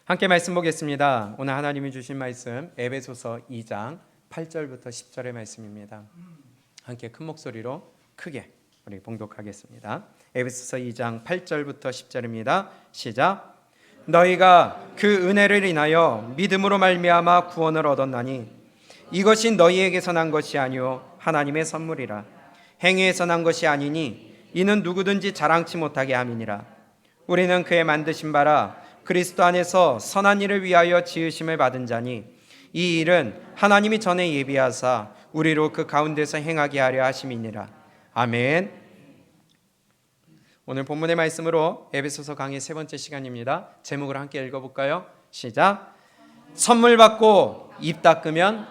함께 말씀 보겠습니다. 오늘 하나님이 주신 말씀 에베소서 2장 8절부터 10절의 말씀입니다. 함께 큰 목소리로 크게 우리 봉독하겠습니다. 에베소서 2장 8절부터 10절입니다. 시작. 너희가 그 은혜를 인하여 믿음으로 말미암아 구원을 얻었나니 이것이 너희에게서 난 것이 아니요 하나님의 선물이라. 행위에서 난 것이 아니니 이는 누구든지 자랑치 못하게 함이니라. 우리는 그의 만드신 바라 그리스도 안에서 선한 일을 위하여 지으심을 받은 자니 이 일은 하나님이 전에 예비하사 우리로 그 가운데서 행하게 하려 하심이니라. 아멘. 오늘 본문의 말씀으로 에베소서 강의 세 번째 시간입니다. 제목을 함께 읽어볼까요? 시작. 선물 받고 입 닦으면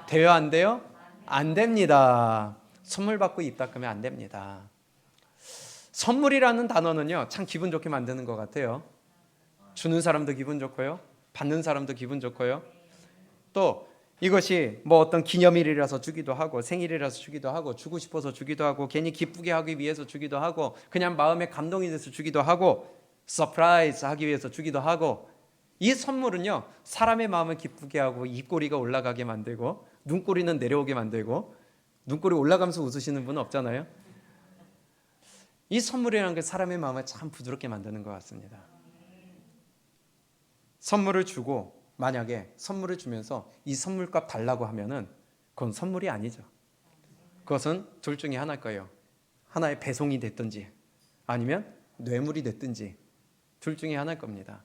돼요, 안 돼요? 안 됩니다. 선물 받고 입 닦으면 안 됩니다. 선물이라는 단어는요, 참 기분 좋게 만드는 것 같아요. 주는 사람도 기분 좋고요, 받는 사람도 기분 좋고요. 또 이것이 뭐 어떤 기념일이라서 주기도 하고, 생일이라서 주기도 하고, 주고 싶어서 주기도 하고, 괜히 기쁘게 하기 위해서 주기도 하고, 그냥 마음에 감동이 돼서 주기도 하고, 서프라이즈 하기 위해서 주기도 하고. 이 선물은요, 사람의 마음을 기쁘게 하고 입꼬리가 올라가게 만들고 눈꼬리는 내려오게 만들고. 눈꼬리 올라가면서 웃으시는 분은 없잖아요. 이 선물이라는 게 사람의 마음을 참 부드럽게 만드는 것 같습니다. 선물을 주고 만약에 선물을 주면서 이 선물값 달라고 하면은 그건 선물이 아니죠. 그것은 둘 중에 하나일 거예요. 하나의 배송이 됐든지 아니면 뇌물이 됐든지 둘 중에 하나일 겁니다.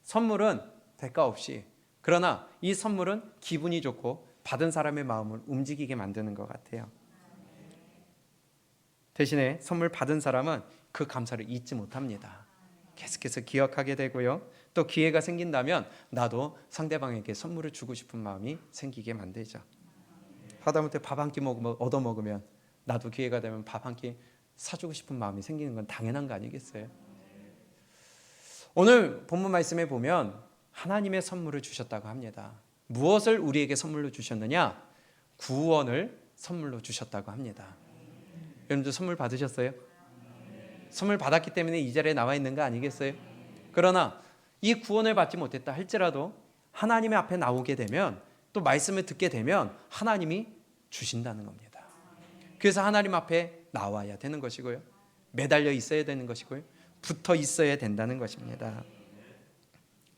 선물은 대가 없이, 그러나 이 선물은 기분이 좋고 받은 사람의 마음을 움직이게 만드는 것 같아요. 대신에 선물 받은 사람은 그 감사를 잊지 못합니다. 계속해서 기억하게 되고요. 또 기회가 생긴다면 나도 상대방에게 선물을 주고 싶은 마음이 생기게 만들죠. 하다못해 밥 한 끼 얻어먹으면 나도 기회가 되면 밥 한 끼 사주고 싶은 마음이 생기는 건 당연한 거 아니겠어요? 오늘 본문 말씀에 보면 하나님의 선물을 주셨다고 합니다. 무엇을 우리에게 선물로 주셨느냐? 구원을 선물로 주셨다고 합니다. 여러분들 선물 받으셨어요? 선물 받았기 때문에 이 자리에 나와 있는 거 아니겠어요? 그러나 이 구원을 받지 못했다 할지라도 하나님의 앞에 나오게 되면, 또 말씀을 듣게 되면 하나님이 주신다는 겁니다. 그래서 하나님 앞에 나와야 되는 것이고요, 매달려 있어야 되는 것이고요, 붙어 있어야 된다는 것입니다.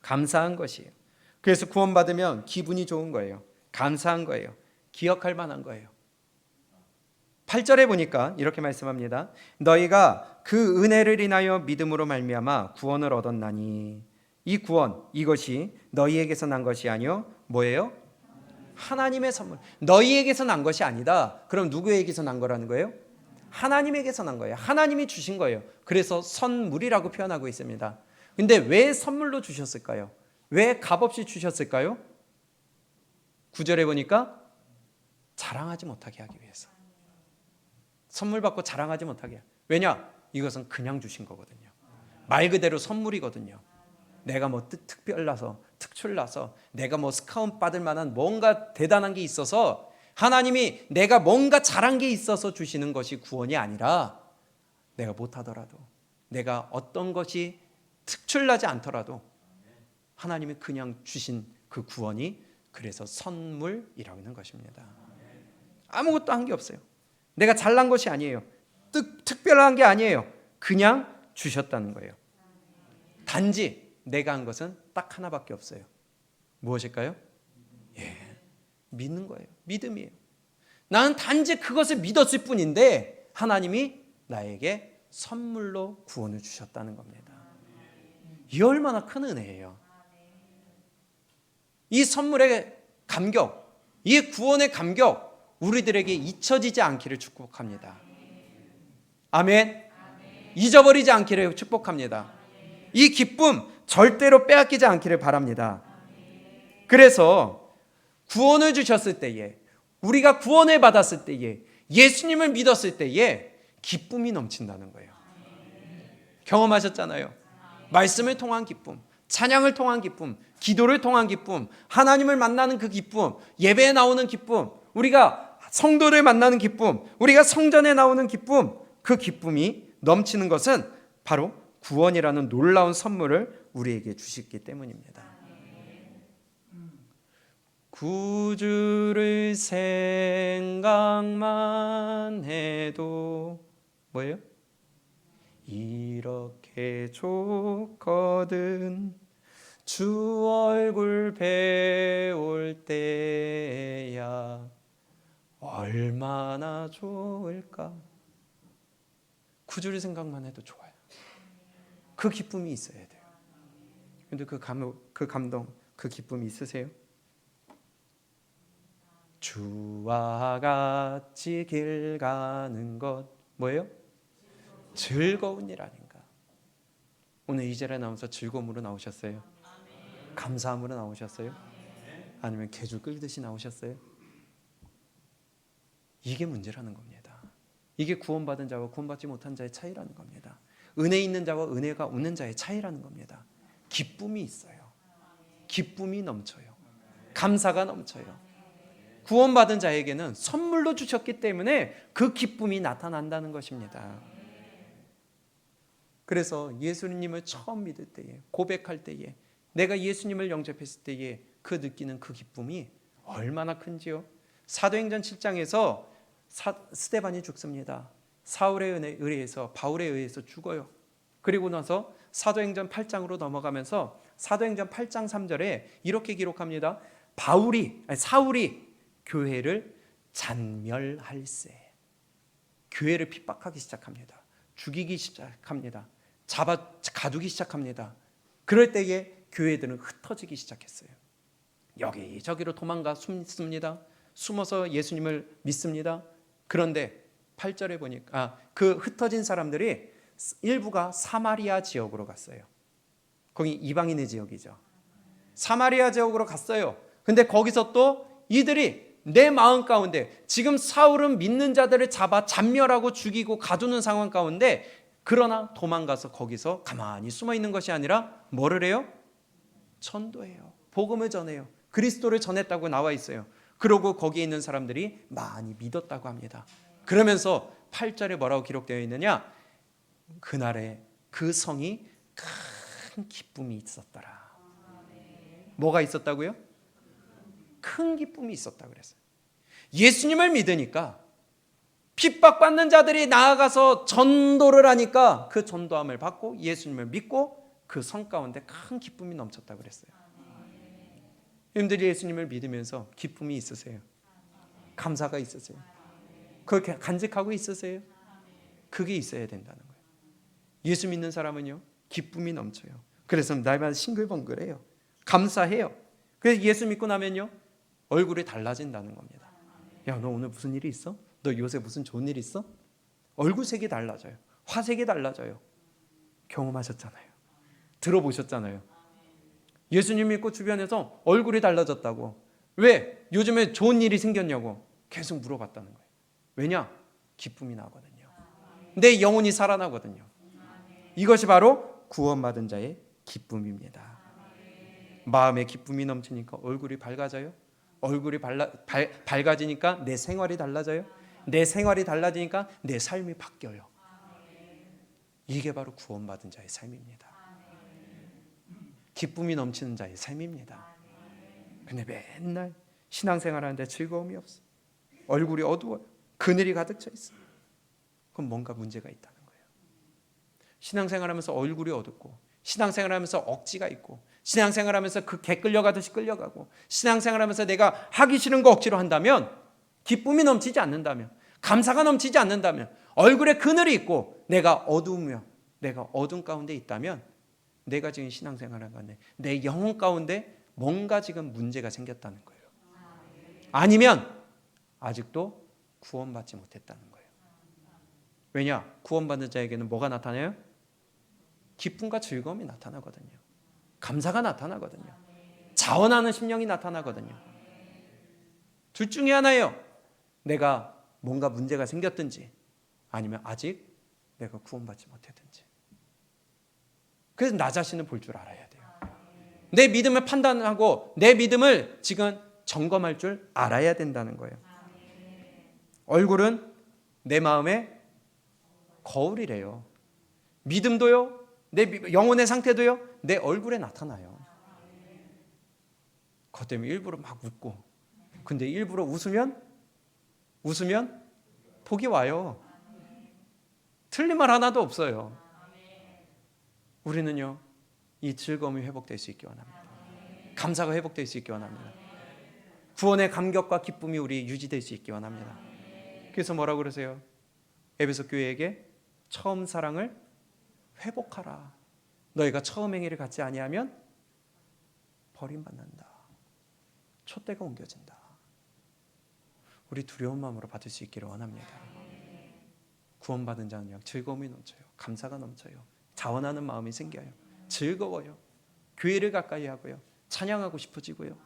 감사한 것이에요. 그래서 구원받으면 기분이 좋은 거예요. 감사한 거예요. 기억할 만한 거예요. 8절에 보니까 이렇게 말씀합니다. 너희가 그 은혜를 인하여 믿음으로 말미암아 구원을 얻었나니 이 구원, 이것이 너희에게서 난 것이 아니요 뭐예요? 하나님의 선물. 너희에게서 난 것이 아니다. 그럼 누구에게서 난 거라는 거예요? 하나님에게서 난 거예요. 하나님이 주신 거예요. 그래서 선물이라고 표현하고 있습니다. 근데 왜 선물로 주셨을까요? 왜 값없이 주셨을까요? 9절에 보니까 자랑하지 못하게 하기 위해서. 선물 받고 자랑하지 못하게. 왜냐? 이것은 그냥 주신 거거든요. 말 그대로 선물이거든요. 내가 뭐 특별나서, 특출나서, 내가 뭐 스카웃 받을 만한 뭔가 대단한 게 있어서, 하나님이 내가 뭔가 잘한 게 있어서 주시는 것이 구원이 아니라, 내가 못하더라도, 내가 어떤 것이 특출나지 않더라도 하나님이 그냥 주신 그 구원이 그래서 선물이라고 하는 것입니다. 아무것도 한 게 없어요. 내가 잘난 것이 아니에요. 특별한 게 아니에요. 그냥 주셨다는 거예요. 단지 내가 한 것은 딱 하나밖에 없어요. 무엇일까요? 믿는 거예요. 믿음이에요. 나는 단지 그것을 믿었을 뿐인데 하나님이 나에게 선물로 구원을 주셨다는 겁니다. 이 얼마나 큰 은혜예요. 이 선물의 감격, 이 구원의 감격, 우리들에게 잊혀지지 않기를 축복합니다. 아멘. 잊어버리지 않기를 축복합니다. 이 기쁨 절대로 빼앗기지 않기를 바랍니다. 그래서 구원을 주셨을 때에, 우리가 구원을 받았을 때에, 예수님을 믿었을 때에 기쁨이 넘친다는 거예요. 경험하셨잖아요. 말씀을 통한 기쁨, 찬양을 통한 기쁨, 기도를 통한 기쁨, 하나님을 만나는 그 기쁨, 예배에 나오는 기쁨, 우리가 성도를 만나는 기쁨, 우리가 성전에 나오는 기쁨, 그 기쁨이 넘치는 것은 바로 구원이라는 놀라운 선물을 우리에게 주셨기 때문입니다. 구주를 생각만 해도 뭐예요? 이렇게 좋거든 주 얼굴 배울 때야 얼마나 좋을까. 구주를 생각만 해도 좋아요. 그 기쁨이 있어야 돼요. 근데 그 감동, 그 기쁨이 있으세요? 주와 같이 길 가는 것 뭐예요? 즐거운 일 아닌가. 오늘 이절에 나오면서 즐거움으로 나오셨어요? 감사함으로 나오셨어요? 아니면 개줄 끌듯이 나오셨어요? 이게 문제라는 겁니다. 이게 구원받은 자와 구원받지 못한 자의 차이라는 겁니다. 은혜 있는 자와 은혜가 없는 자의 차이라는 겁니다. 기쁨이 있어요. 기쁨이 넘쳐요. 감사가 넘쳐요. 구원받은 자에게는 선물로 주셨기 때문에 그 기쁨이 나타난다는 것입니다. 그래서 예수님을 처음 믿을 때에, 고백할 때에, 내가 예수님을 영접했을 때에 그 느끼는 그 기쁨이 얼마나 큰지요. 사도행전 7장에서 스데반이 죽습니다. 사울에 의해서, 바울에 의해서 죽어요. 그리고 나서 사도행전 8장으로 넘어가면서 사도행전 8장 3절에 이렇게 기록합니다. 사울이 교회를 잔멸할세. 교회를 핍박하기 시작합니다. 죽이기 시작합니다. 가두기 시작합니다. 그럴 때에 교회들은 흩어지기 시작했어요. 여기저기로 도망가 숨습니다. 숨어서 예수님을 믿습니다. 그런데 8절에 보니까 그 흩어진 사람들이 일부가 사마리아 지역으로 갔어요. 거기 이방인의 지역이죠. 사마리아 지역으로 갔어요. 근데 거기서 또 이들이 내 마음 가운데 지금 사울은 믿는 자들을 잡아 잔멸하고 죽이고 가두는 상황 가운데 그러나 도망가서 거기서 가만히 숨어 있는 것이 아니라 뭐를 해요? 전도해요. 복음을 전해요. 그리스도를 전했다고 나와 있어요. 그러고 거기에 있는 사람들이 많이 믿었다고 합니다. 그러면서 8절에 뭐라고 기록되어 있느냐? 그날에 그 성이 큰 기쁨이 있었더라. 뭐가 있었다고요? 큰 기쁨이 있었다고 그랬어요. 예수님을 믿으니까 핍박받는 자들이 나아가서 전도를 하니까 그 전도함을 받고 예수님을 믿고 그 성 가운데 큰 기쁨이 넘쳤다고 그랬어요. 여러분들이 예수님을 믿으면서 기쁨이 있으세요? 감사가 있으세요? 그렇게 간직하고 있으세요? 그게 있어야 된다는 거예요. 예수 믿는 사람은요 기쁨이 넘쳐요. 그래서 날마다 싱글벙글해요. 감사해요. 그래서 예수 믿고 나면요 얼굴이 달라진다는 겁니다. 야, 너 오늘 무슨 일이 있어? 너 요새 무슨 좋은 일 있어? 얼굴색이 달라져요. 화색이 달라져요. 경험하셨잖아요. 들어보셨잖아요. 예수님 믿고 주변에서 얼굴이 달라졌다고. 왜? 요즘에 좋은 일이 생겼냐고 계속 물어봤다는 거예요. 왜냐? 기쁨이 나거든요. 내 영혼이 살아나거든요. 이것이 바로 구원받은 자의 기쁨입니다. 마음의 기쁨이 넘치니까 얼굴이 밝아져요. 얼굴이 밝아지니까 내 생활이 달라져요. 내 생활이 달라지니까 내 삶이 바뀌어요. 이게 바로 구원받은 자의 삶입니다. 기쁨이 넘치는 자의 삶입니다. 근데 맨날 신앙생활하는데 즐거움이 없어. 얼굴이 어두워요. 그늘이 가득 차 있어. 그럼 뭔가 문제가 있다는 거예요. 신앙생활하면서 얼굴이 어둡고 신앙생활하면서 억지가 있고 신앙생활하면서 그 개 끌려가듯이 끌려가고 신앙생활하면서 내가 하기 싫은 거 억지로 한다면 기쁨이 넘치지 않는다면 감사가 넘치지 않는다면 얼굴에 그늘이 있고 내가 어두우며 내가 어둠 가운데 있다면 내가 지금 신앙생활을 하는 내 영혼 가운데 뭔가 지금 문제가 생겼다는 거예요. 아니면 아직도 구원받지 못했다는 거예요. 왜냐? 구원받는 자에게는 뭐가 나타나요? 기쁨과 즐거움이 나타나거든요. 감사가 나타나거든요. 자원하는 심령이 나타나거든요. 둘 중에 하나예요. 내가 뭔가 문제가 생겼든지 아니면 아직 내가 구원받지 못했든지. 그래서 나 자신을 볼 줄 알아야 돼요. 내 믿음을 판단하고 내 믿음을 지금 점검할 줄 알아야 된다는 거예요. 얼굴은 내 마음의 거울이래요. 믿음도요 내 영혼의 상태도요, 내 얼굴에 나타나요. 그것 때문에 일부러 막 웃고, 근데 일부러 웃으면 복이 와요. 틀린 말 하나도 없어요. 우리는요, 이 즐거움이 회복될 수 있기 원합니다. 감사가 회복될 수 있기 원합니다. 구원의 감격과 기쁨이 우리 유지될 수 있기 원합니다. 그래서 뭐라고 그러세요? 에베소 교회에게 처음 사랑을 회복하라. 너희가 처음 행위를 갖지 아니하면 버림받는다. 촛대가 옮겨진다. 우리 두려운 마음으로 받을 수 있기를 원합니다. 구원받은 자는요, 즐거움이 넘쳐요. 감사가 넘쳐요. 자원하는 마음이 생겨요. 즐거워요. 교회를 가까이 하고요. 찬양하고 싶어지고요.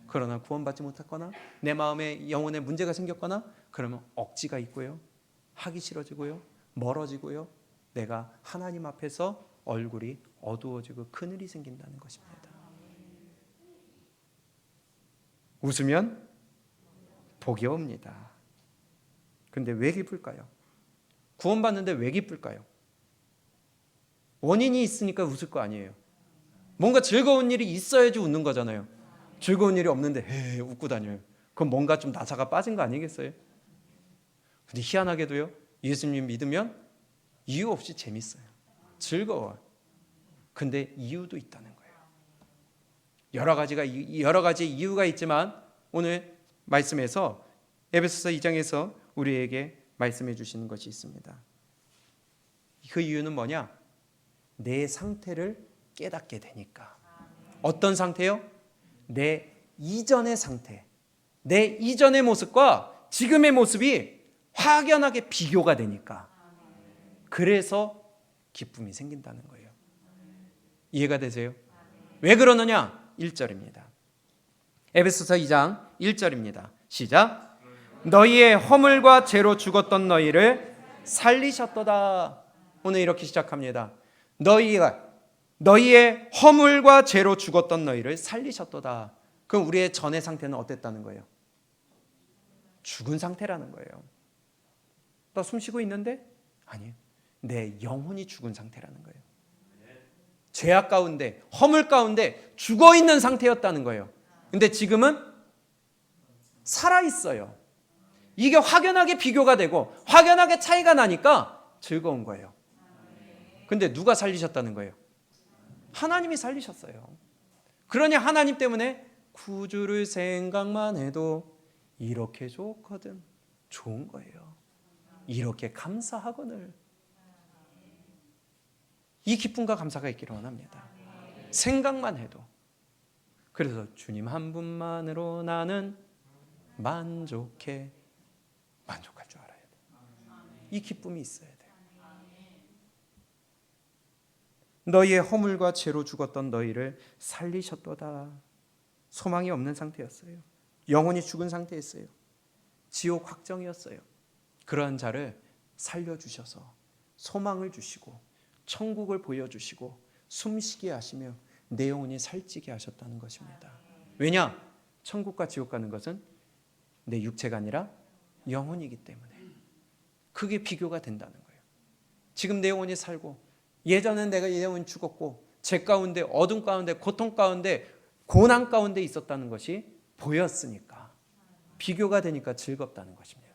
그러나 구원받지 못했거나 내 마음에 영혼에 문제가 생겼거나 그러면 억지가 있고요. 하기 싫어지고요. 멀어지고요. 내가 하나님 앞에서 얼굴이 어두워지고 그늘이 생긴다는 것입니다. 웃으면 복이 옵니다. 근데 왜 기쁠까요? 구원받는데 왜 기쁠까요? 원인이 있으니까 웃을 거 아니에요. 뭔가 즐거운 일이 있어야지 웃는 거잖아요. 즐거운 일이 없는데 웃고 다녀요. 그럼 뭔가 좀 나사가 빠진 거 아니겠어요? 근데 희한하게도요, 예수님 믿으면 이유 없이 재밌어요. 즐거워요. 근데 이유도 있다는 거예요. 여러 가지 이유가 있지만 오늘 말씀에서 에베소서 2장에서 우리에게 말씀해 주시는 것이 있습니다. 그 이유는 뭐냐? 내 상태를 깨닫게 되니까. 어떤 상태요? 내 이전의 상태, 내 이전의 모습과 지금의 모습이 확연하게 비교가 되니까. 그래서 기쁨이 생긴다는 거예요. 이해가 되세요? 왜 그러느냐? 1절입니다. 에베소서 2장 1절입니다. 시작. 너희의 허물과 죄로 죽었던 너희를 살리셨도다. 오늘 이렇게 시작합니다. 너희의 허물과 죄로 죽었던 너희를 살리셨도다. 그럼 우리의 전의 상태는 어땠다는 거예요? 죽은 상태라는 거예요. 나 숨 쉬고 있는데? 아니에요. 내 영혼이 죽은 상태라는 거예요. 죄악 가운데, 허물 가운데 죽어있는 상태였다는 거예요. 근데 지금은 살아있어요. 이게 확연하게 비교가 되고 확연하게 차이가 나니까 즐거운 거예요. 근데 누가 살리셨다는 거예요? 하나님이 살리셨어요. 그러니 하나님 때문에 구주를 생각만 해도 이렇게 좋거든. 좋은 거예요. 이렇게 감사하거늘. 이 기쁨과 감사가 있기를 원합니다. 생각만 해도. 그래서 주님 한 분만으로 나는 만족할 줄 알아야 돼요. 이 기쁨이 있어야 돼요. 너희의 허물과 죄로 죽었던 너희를 살리셨도다. 소망이 없는 상태였어요. 영혼이 죽은 상태였어요. 지옥 확정이었어요. 그러한 자를 살려주셔서 소망을 주시고 천국을 보여주시고 숨쉬게 하시며 내 영혼이 살찌게 하셨다는 것입니다. 왜냐? 천국과 지옥 가는 것은 내 육체가 아니라 영혼이기 때문에 그게 비교가 된다는 거예요. 지금 내 영혼이 살고 예전엔 내가 영혼이 죽었고 죄 가운데 어둠 가운데 고통 가운데 고난 가운데 있었다는 것이 보였으니까 비교가 되니까 즐겁다는 것입니다.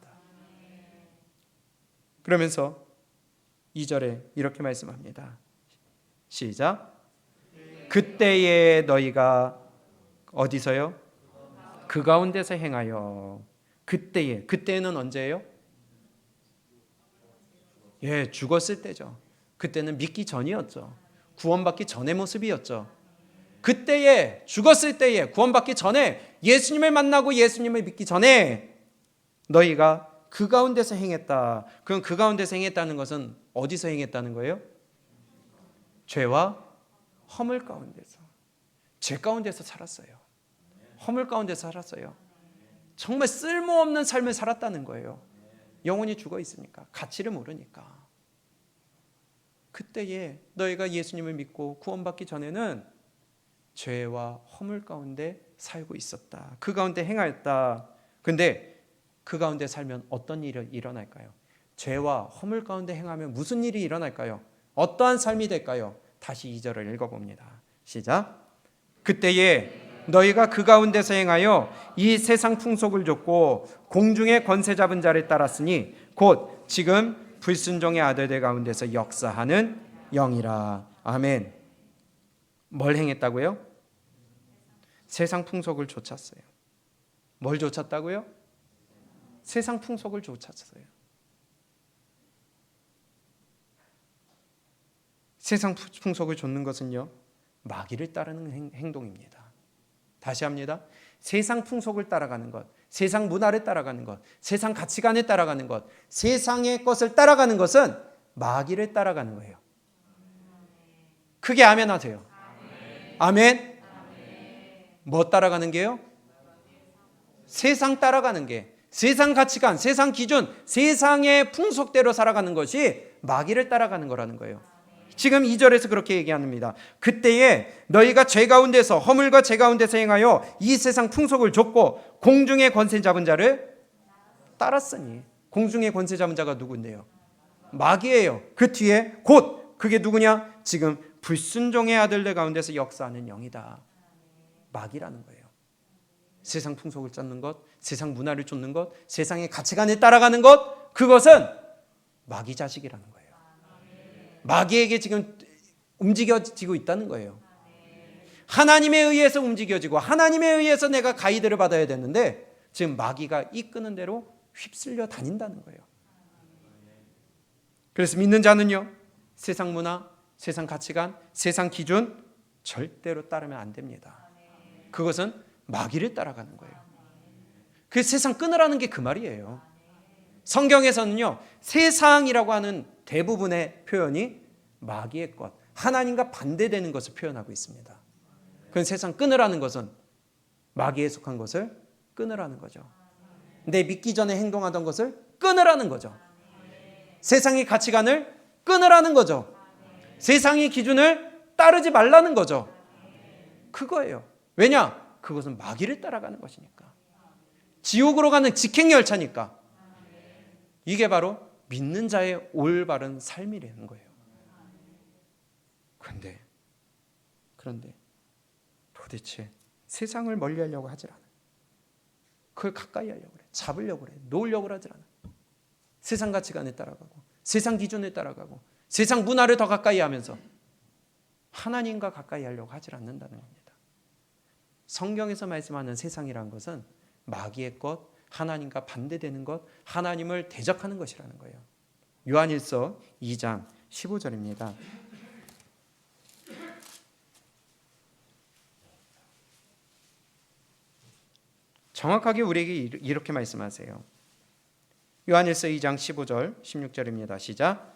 그러면서 2절에 이렇게 말씀합니다. 시작. 그때에 너희가 어디서요? 그 가운데서 행하여. 그때에는 언제예요? 죽었을 때죠. 그때는 믿기 전이었죠. 구원받기 전의 모습이었죠. 그때에 죽었을 때에 구원받기 전에 예수님을 만나고 예수님을 믿기 전에 너희가 그 가운데서 행했다. 그럼 그 가운데서 행했다는 것은 어디서 행했다는 거예요? 죄와 허물 가운데서. 죄 가운데서 살았어요. 허물 가운데서 살았어요. 정말 쓸모없는 삶을 살았다는 거예요. 영혼이 죽어 있으니까. 가치를 모르니까. 그때에 너희가 예수님을 믿고 구원받기 전에는 죄와 허물 가운데 살고 있었다. 그 가운데 행하였다. 근데 그 가운데 살면 어떤 일이 일어날까요? 죄와 허물 가운데 행하면 무슨 일이 일어날까요? 어떠한 삶이 될까요? 다시 2절을 읽어봅니다. 시작. 그때에 너희가 그 가운데서 행하여 이 세상 풍속을 좇고 공중의 권세 잡은 자를 따랐으니 곧 지금 불순종의 아들들 가운데서 역사하는 영이라. 아멘. 뭘 행했다고요? 세상 풍속을 좇았어요. 뭘 좇았다고요? 세상 풍속을 좇았어요. 세상 풍속을 좇는 것은요, 마귀를 따르는 행동입니다. 다시 합니다. 세상 풍속을 따라가는 것, 세상 문화를 따라가는 것, 세상 가치관을 따라가는 것, 세상의 것을 따라가는 것은 마귀를 따라가는 거예요. 크게 아멘 하세요. 아멘. 뭐 따라가는 게요? 세상 따라가는 게, 세상 가치관, 세상 기준, 세상의 풍속대로 살아가는 것이 마귀를 따라가는 거라는 거예요. 지금 2절에서 그렇게 얘기합니다. 그때에 너희가 죄 가운데서, 허물과 죄 가운데서 행하여 이 세상 풍속을 좇고 공중의 권세 잡은 자를 따랐으니. 공중의 권세 잡은 자가 누군데요? 마귀예요. 그 뒤에 곧 그게 누구냐? 지금 불순종의 아들들 가운데서 역사하는 영이다. 마귀라는 거예요. 세상 풍속을 쫓는 것, 세상 문화를 쫓는 것, 세상의 가치관을 따라가는 것, 그것은 마귀 자식이라는 거예요. 마귀에게 지금 움직여지고 있다는 거예요. 하나님에 의해서 움직여지고 하나님에 의해서 내가 가이드를 받아야 되는데 지금 마귀가 이끄는 대로 휩쓸려 다닌다는 거예요. 그래서 믿는 자는요, 세상 문화, 세상 가치관, 세상 기준 절대로 따르면 안 됩니다. 그것은 마귀를 따라가는 거예요. 그 세상 끊으라는 게 그 말이에요. 성경에서는요, 세상이라고 하는 대부분의 표현이 마귀의 것, 하나님과 반대되는 것을 표현하고 있습니다. 그건 세상 끊으라는 것은 마귀에 속한 것을 끊으라는 거죠. 내 믿기 전에 행동하던 것을 끊으라는 거죠. 세상의 가치관을 끊으라는 거죠. 세상의 기준을 따르지 말라는 거죠. 그거예요. 왜냐? 그것은 마귀를 따라가는 것이니까. 지옥으로 가는 직행열차니까. 이게 바로 믿는 자의 올바른 삶이라는 거예요. 그런데 도대체 세상을 멀리하려고 하질 않아요. 그걸 가까이 하려고 그래. 잡으려고 그래. 놓으려고 하질 않아요. 세상 가치관에 따라가고 세상 기준에 따라가고 세상 문화를 더 가까이 하면서 하나님과 가까이 하려고 하질 않는다는 겁니다. 성경에서 말씀하는 세상이라는 것은 마귀의 것, 하나님과 반대되는 것, 하나님을 대적하는 것이라는 거예요. 요한일서 2장 15절입니다. 정확하게 우리에게 이렇게 말씀하세요. 요한일서 2장 15절 16절입니다. 시작.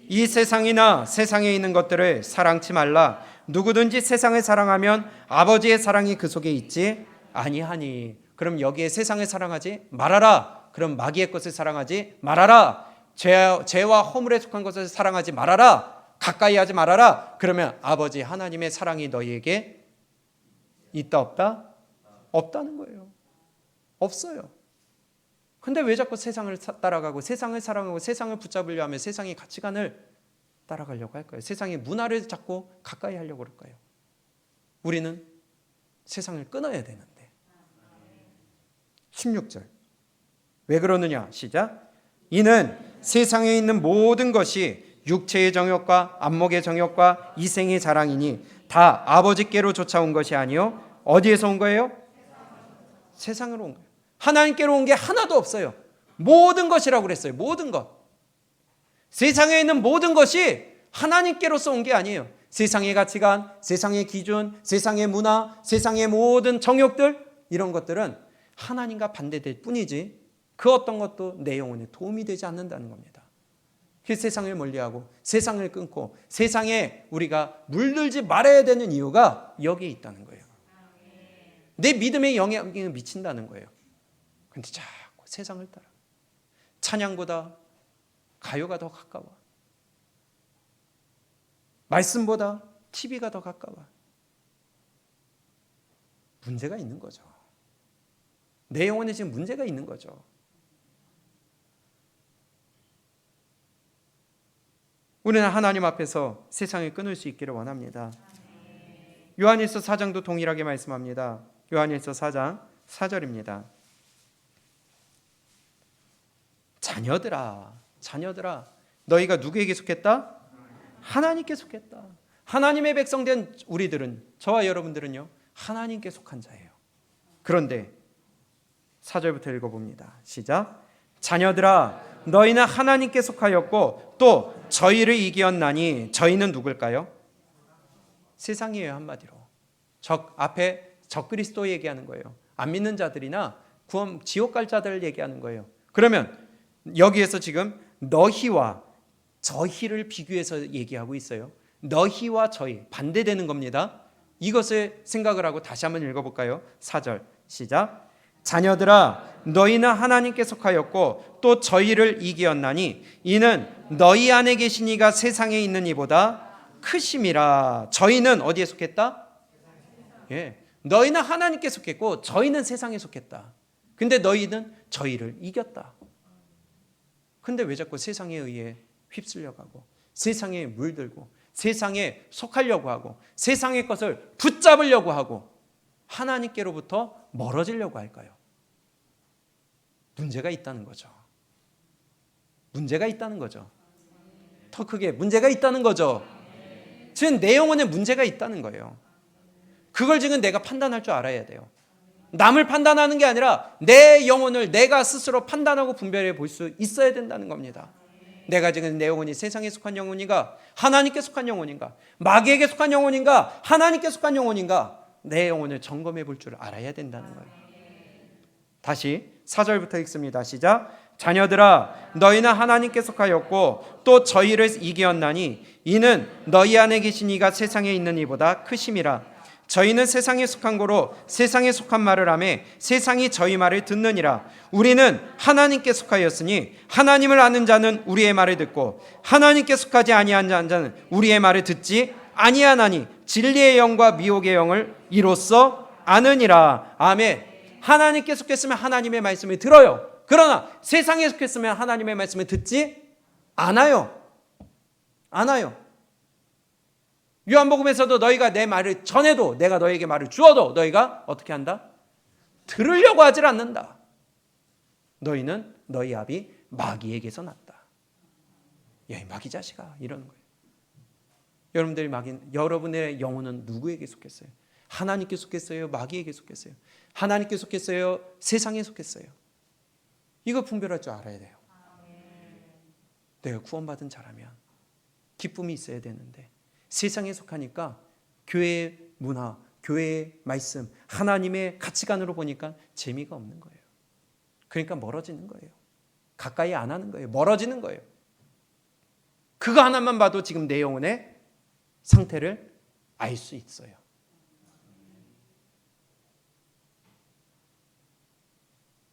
이 세상이나 세상에 있는 것들을 사랑치 말라. 누구든지 세상을 사랑하면 아버지의 사랑이 그 속에 있지 아니하니. 그럼 여기에 세상을 사랑하지 말아라. 그럼 마귀의 것을 사랑하지 말아라. 죄와 허물에 속한 것을 사랑하지 말아라. 가까이 하지 말아라. 그러면 아버지 하나님의 사랑이 너희에게 있다 없다? 없다는 거예요. 없어요. 근데 왜 자꾸 세상을 따라가고 세상을 사랑하고 세상을 붙잡으려 하면 세상의 가치관을 따라가려고 할까요? 세상의 문화를 자꾸 가까이 하려고 그럴까요? 우리는 세상을 끊어야 되는데. 16절. 왜 그러느냐? 시작. 이는 세상에 있는 모든 것이 육체의 정욕과 안목의 정욕과 이생의 자랑이니 다 아버지께로 쫓아온 것이 아니요. 어디에서 온 거예요? 세상으로 온 거예요. 하나님께로 온 게 하나도 없어요. 모든 것이라고 그랬어요. 모든 것. 세상에 있는 모든 것이 하나님께로서 온 게 아니에요. 세상의 가치관, 세상의 기준, 세상의 문화, 세상의 모든 정욕들, 이런 것들은 하나님과 반대될 뿐이지 그 어떤 것도 내 영혼에 도움이 되지 않는다는 겁니다. 그 세상을 멀리하고 세상을 끊고 세상에 우리가 물들지 말아야 되는 이유가 여기에 있다는 거예요. 내 믿음에 영향을 미친다는 거예요. 근데 자꾸 세상을 따라. 찬양보다 가요가 더 가까워. 말씀보다 TV가 더 가까워. 문제가 있는 거죠. 내 영혼에 지금 문제가 있는 거죠. 우리는 하나님 앞에서 세상을 끊을 수 있기를 원합니다. 요한일서 4장도 동일하게 말씀합니다. 요한일서 4장 4절입니다. 자녀들아, 자녀들아, 너희가 누구에게 속했다? 하나님께 속했다. 하나님의 백성된 우리들은, 저와 여러분들은요, 하나님께 속한 자예요. 그런데 4절부터 읽어봅니다. 시작. 자녀들아, 너희는 하나님께 속하였고 또 저희를 이기었나니 저희는 누굴까요? 세상이에요. 한마디로 앞에 적그리스도 얘기하는 거예요. 안 믿는 자들이나 지옥 갈 자들을 얘기하는 거예요. 그러면 여기에서 지금 너희와 저희를 비교해서 얘기하고 있어요. 너희와 저희 반대되는 겁니다. 이것을 생각을 하고 다시 한번 읽어볼까요? 4절 시작. 자녀들아, 너희는 하나님께 속하였고 또 저희를 이기었나니 이는 너희 안에 계신 이가 세상에 있는 이보다 크심이라. 저희는 어디에 속했다? 예, 너희는 하나님께 속했고 저희는 세상에 속했다. 근데 너희는 저희를 이겼다. 근데 왜 자꾸 세상에 의해 휩쓸려가고 세상에 물들고 세상에 속하려고 하고 세상의 것을 붙잡으려고 하고 하나님께로부터 멀어지려고 할까요? 문제가 있다는 거죠. 문제가 있다는 거죠. 더 크게 문제가 있다는 거죠. 지금 내 영혼에 문제가 있다는 거예요. 그걸 지금 내가 판단할 줄 알아야 돼요. 남을 판단하는 게 아니라 내 영혼을 내가 스스로 판단하고 분별해 볼 수 있어야 된다는 겁니다. 내가 지금 내 영혼이 세상에 속한 영혼인가, 하나님께 속한 영혼인가, 마귀에게 속한 영혼인가, 하나님께 속한 영혼인가, 내 영혼을 점검해 볼 줄 알아야 된다는 거예요. 다시 4절부터 읽습니다. 시작. 자녀들아, 너희는 하나님께 속하였고 또 저희를 이기었나니 이는 너희 안에 계신 이가 세상에 있는 이보다 크심이라. 저희는 세상에 속한 고로 세상에 속한 말을 하며 세상이 저희 말을 듣느니라. 우리는 하나님께 속하였으니 하나님을 아는 자는 우리의 말을 듣고 하나님께 속하지 아니한 자는 우리의 말을 듣지 아니하나니 진리의 영과 미혹의 영을 이로써 아느니라. 아멘. 하나님께 속했으면 하나님의 말씀을 들어요. 그러나 세상에 속했으면 하나님의 말씀을 듣지 않아요. 요한복음에서도 너희가 내 말을 전해도 내가 너희에게 말을 주어도 너희가 어떻게 한다? 들으려고 하질 않는다. 너희는 너희 아비 마귀에게서 났다. 야, 이 마귀 자식아, 이러는 거예요. 여러분의 영혼은 누구에게 속했어요? 하나님께 속했어요? 마귀에게 속했어요? 하나님께 속했어요? 세상에 속했어요? 이거 분별할 줄 알아야 돼요. 내가 구원받은 자라면 기쁨이 있어야 되는데 세상에 속하니까 교회의 문화, 교회의 말씀, 하나님의 가치관으로 보니까 재미가 없는 거예요. 그러니까 멀어지는 거예요. 가까이 안 하는 거예요. 멀어지는 거예요. 그거 하나만 봐도 지금 내 영혼의 상태를 알 수 있어요.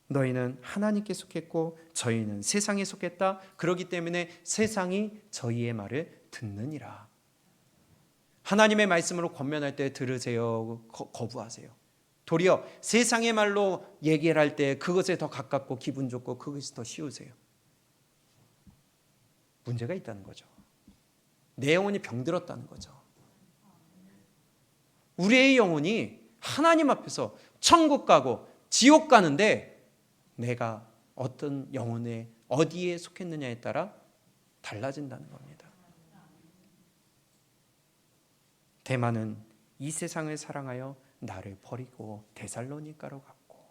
너희는 하나님께 속했고 저희는 세상에 속했다. 그렇기 때문에 세상이 저희의 말을 듣느니라. 하나님의 말씀으로 권면할 때 들으세요, 거부하세요. 도리어 세상의 말로 얘기를 할 때 그것에 더 가깝고 기분 좋고 그것이 더 쉬우세요. 문제가 있다는 거죠. 내 영혼이 병들었다는 거죠. 우리의 영혼이 하나님 앞에서 천국 가고 지옥 가는데 내가 어떤 영혼에 어디에 속했느냐에 따라 달라진다는 겁니다. 데마는 이 세상을 사랑하여 나를 버리고 데살로니가로 갔고,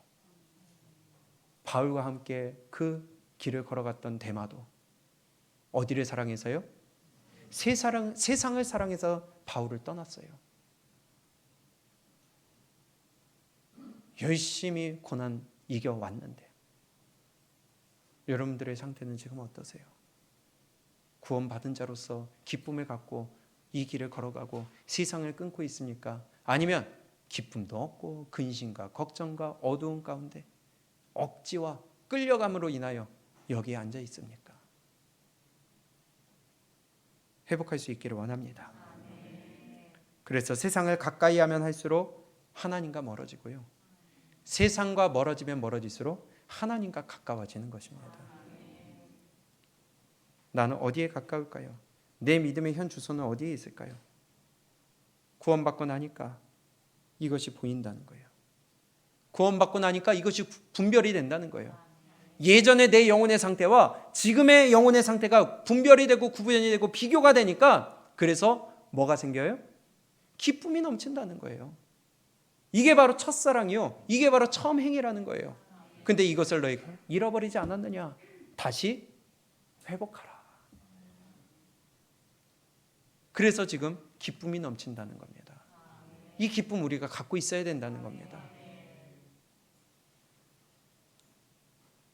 바울과 함께 그 길을 걸어갔던 데마도 어디를 사랑해서요? 세상을 사랑해서 바울을 떠났어요. 열심히 고난 이겨왔는데 여러분들의 상태는 지금 어떠세요? 구원받은 자로서 기쁨을 갖고 이 길을 걸어가고 세상을 끊고 있습니까? 아니면 기쁨도 없고 근심과 걱정과 어두운 가운데 억지와 끌려감으로 인하여 여기에 앉아 있습니까? 회복할 수 있기를 원합니다. 그래서 세상을 가까이 하면 할수록 하나님과 멀어지고요, 세상과 멀어지면 멀어질수록 하나님과 가까워지는 것입니다. 나는 어디에 가까울까요? 내 믿음의 현 주소는 어디에 있을까요? 구원받고 나니까 이것이 보인다는 거예요. 구원받고 나니까 이것이 분별이 된다는 거예요. 예전의 내 영혼의 상태와 지금의 영혼의 상태가 분별이 되고 구분이 되고 비교가 되니까 그래서 뭐가 생겨요? 기쁨이 넘친다는 거예요. 이게 바로 첫사랑이요. 이게 바로 처음 행위라는 거예요. 근데 이것을 너희가 잃어버리지 않았느냐? 다시 회복하라. 그래서 지금 기쁨이 넘친다는 겁니다. 이 기쁨 우리가 갖고 있어야 된다는 겁니다.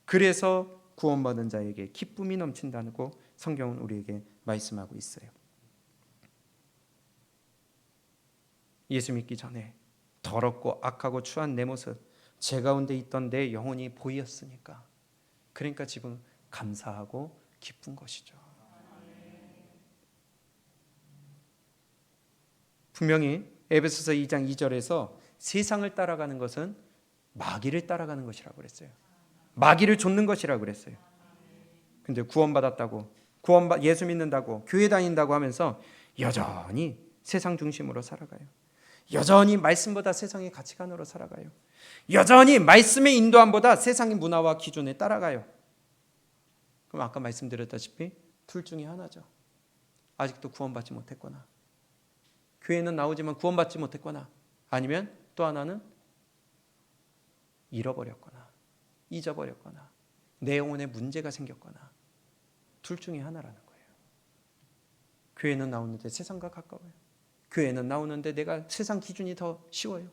그래서 구원받은 자에게 기쁨이 넘친다고 성경은 우리에게 말씀하고 있어요. 예수 믿기 전에 더럽고 악하고 추한 내 모습, 제 가운데 있던 내 영혼이 보였으니까, 그러니까 지금 감사하고 기쁜 것이죠. 분명히 에베소서 2장 2절에서 세상을 따라가는 것은 마귀를 따라가는 것이라고 그랬어요. 마귀를 좇는 것이라고 그랬어요. 근데 구원받았다고, 예수 믿는다고, 교회 다닌다고 하면서 여전히 세상 중심으로 살아가요. 여전히 말씀보다 세상의 가치관으로 살아가요. 여전히 말씀의 인도함보다 세상의 문화와 기준에 따라가요. 그럼 아까 말씀드렸다시피 둘 중에 하나죠. 아직도 구원받지 못했거나, 교회는 나오지만 구원받지 못했거나, 아니면 또 하나는 잃어버렸거나 잊어버렸거나 내 영혼에 문제가 생겼거나, 둘 중에 하나라는 거예요. 교회는 나오는데 세상과 가까워요. 교회는 나오는데 내가 세상 기준이 더 쉬워요.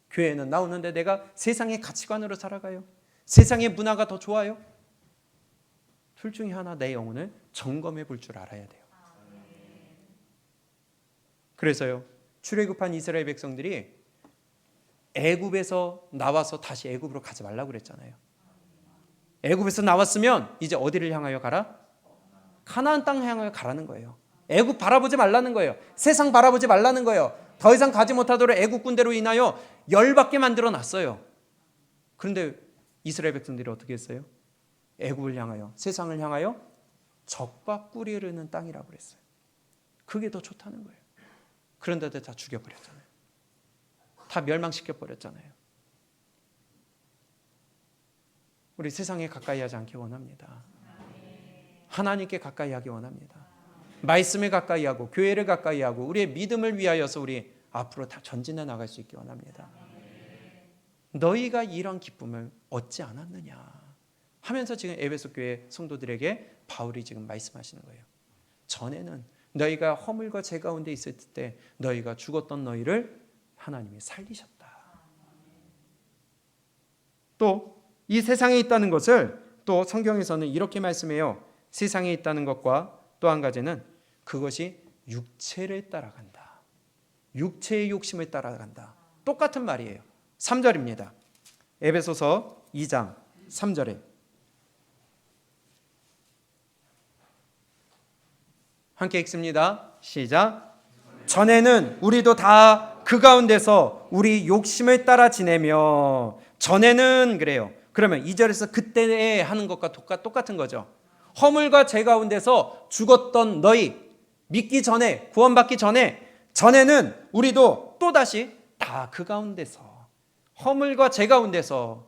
교회는 나오는데 내가 세상의 가치관으로 살아가요. 세상의 문화가 더 좋아요. 둘 중에 하나 내 영혼을 점검해 볼 줄 알아야 돼요. 그래서요, 출애굽한 이스라엘 백성들이 애굽에서 나와서 다시 애굽으로 가지 말라고 그랬잖아요. 애굽에서 나왔으면 이제 어디를 향하여 가라? 가나안 땅 향하여 가라는 거예요. 애굽 바라보지 말라는 거예요. 세상 바라보지 말라는 거예요. 더 이상 가지 못하도록 애굽 군대로 인하여 열받게 만들어 놨어요. 그런데 이스라엘 백성들이 어떻게 했어요? 애굽을 향하여, 세상을 향하여 적과 꿀이 흐르는 땅이라고 그랬어요. 그게 더 좋다는 거예요. 그런데도 다 죽여버렸잖아요. 다 멸망시켜버렸잖아요. 우리 세상에 가까이 하지 않기 원합니다. 하나님께 가까이 하기 원합니다. 말씀에 가까이 하고 교회를 가까이 하고 우리의 믿음을 위하여서 우리 앞으로 다 전진해 나갈 수 있기 원합니다. 너희가 이런 기쁨을 얻지 않았느냐 하면서 지금 에베소 교회 성도들에게 바울이 지금 말씀하시는 거예요. 전에는 너희가 허물과 죄 가운데 있을 때 너희가 죽었던 너희를 하나님이 살리셨다. 또 이 세상에 있다는 것을 또 성경에서는 이렇게 말씀해요. 세상에 있다는 것과 또 한 가지는 그것이 육체를 따라간다. 육체의 욕심을 따라간다. 똑같은 말이에요. 3절입니다. 에베소서 2장 3절에 함께 읽습니다. 시작. 전에는 우리도 다 그 가운데서 우리 욕심을 따라 지내며, 전에는 그래요. 그러면 2절에서 그때 하는 것과 똑같은 거죠. 허물과 죄 가운데서 죽었던 너희, 믿기 전에, 구원받기 전에는 우리도 또다시 다 그 가운데서, 허물과 죄 가운데서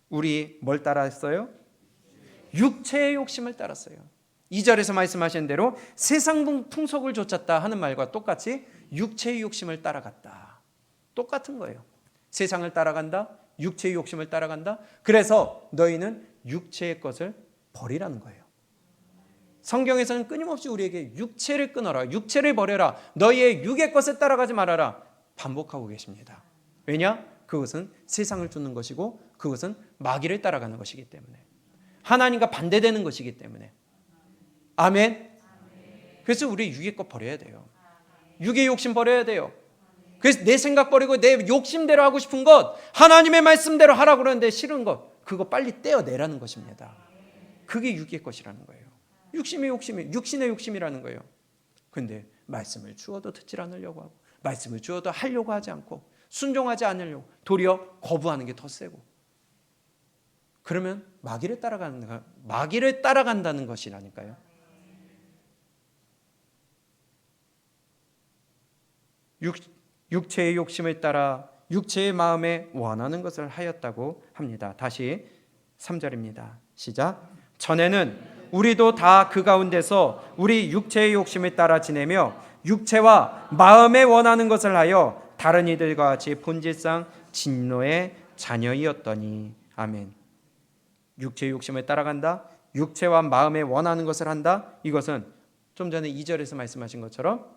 우리 뭘 따라했어요? 육체의 욕심을 따랐어요. 2절에서 말씀하신 대로 세상 풍속을 좇았다 하는 말과 똑같이 육체의 욕심을 따라갔다. 똑같은 거예요. 세상을 따라간다, 육체의 욕심을 따라간다. 그래서 너희는 육체의 것을 버리라는 거예요. 성경에서는 끊임없이 우리에게 육체를 끊어라, 육체를 버려라, 너희의 육의 것을 따라가지 말아라 반복하고 계십니다. 왜냐? 그것은 세상을 쫓는 것이고 그것은 마귀를 따라가는 것이기 때문에, 하나님과 반대되는 것이기 때문에. 아멘. 그래서 우리 육의 것 버려야 돼요. 육의 욕심 버려야 돼요. 그래서 내 생각 버리고 내 욕심대로 하고 싶은 것, 하나님의 말씀대로 하라고 그러는데 싫은 것, 그거 빨리 떼어내라는 것입니다. 그게 육의 것이라는 거예요. 육신의 욕심이라는 거예요. 근데 말씀을 주어도 듣질 않으려고 하고, 말씀을 주어도 하려고 하지 않고, 순종하지 않으려고, 도리어 거부하는 게 더 세고, 그러면 마귀를 따라간다는 것이라니까요. 육체의 욕심을 따라 육체의 마음에 원하는 것을 하였다고 합니다. 다시 3절입니다. 시작. 전에는 우리도 다 그 가운데서 우리 육체의 욕심을 따라 지내며 육체와 마음에 원하는 것을 하여 다른 이들과 같이 본질상 진노의 자녀이었더니. 아멘. 육체의 욕심을 따라간다, 육체와 마음에 원하는 것을 한다. 이것은 좀 전에 2절에서 말씀하신 것처럼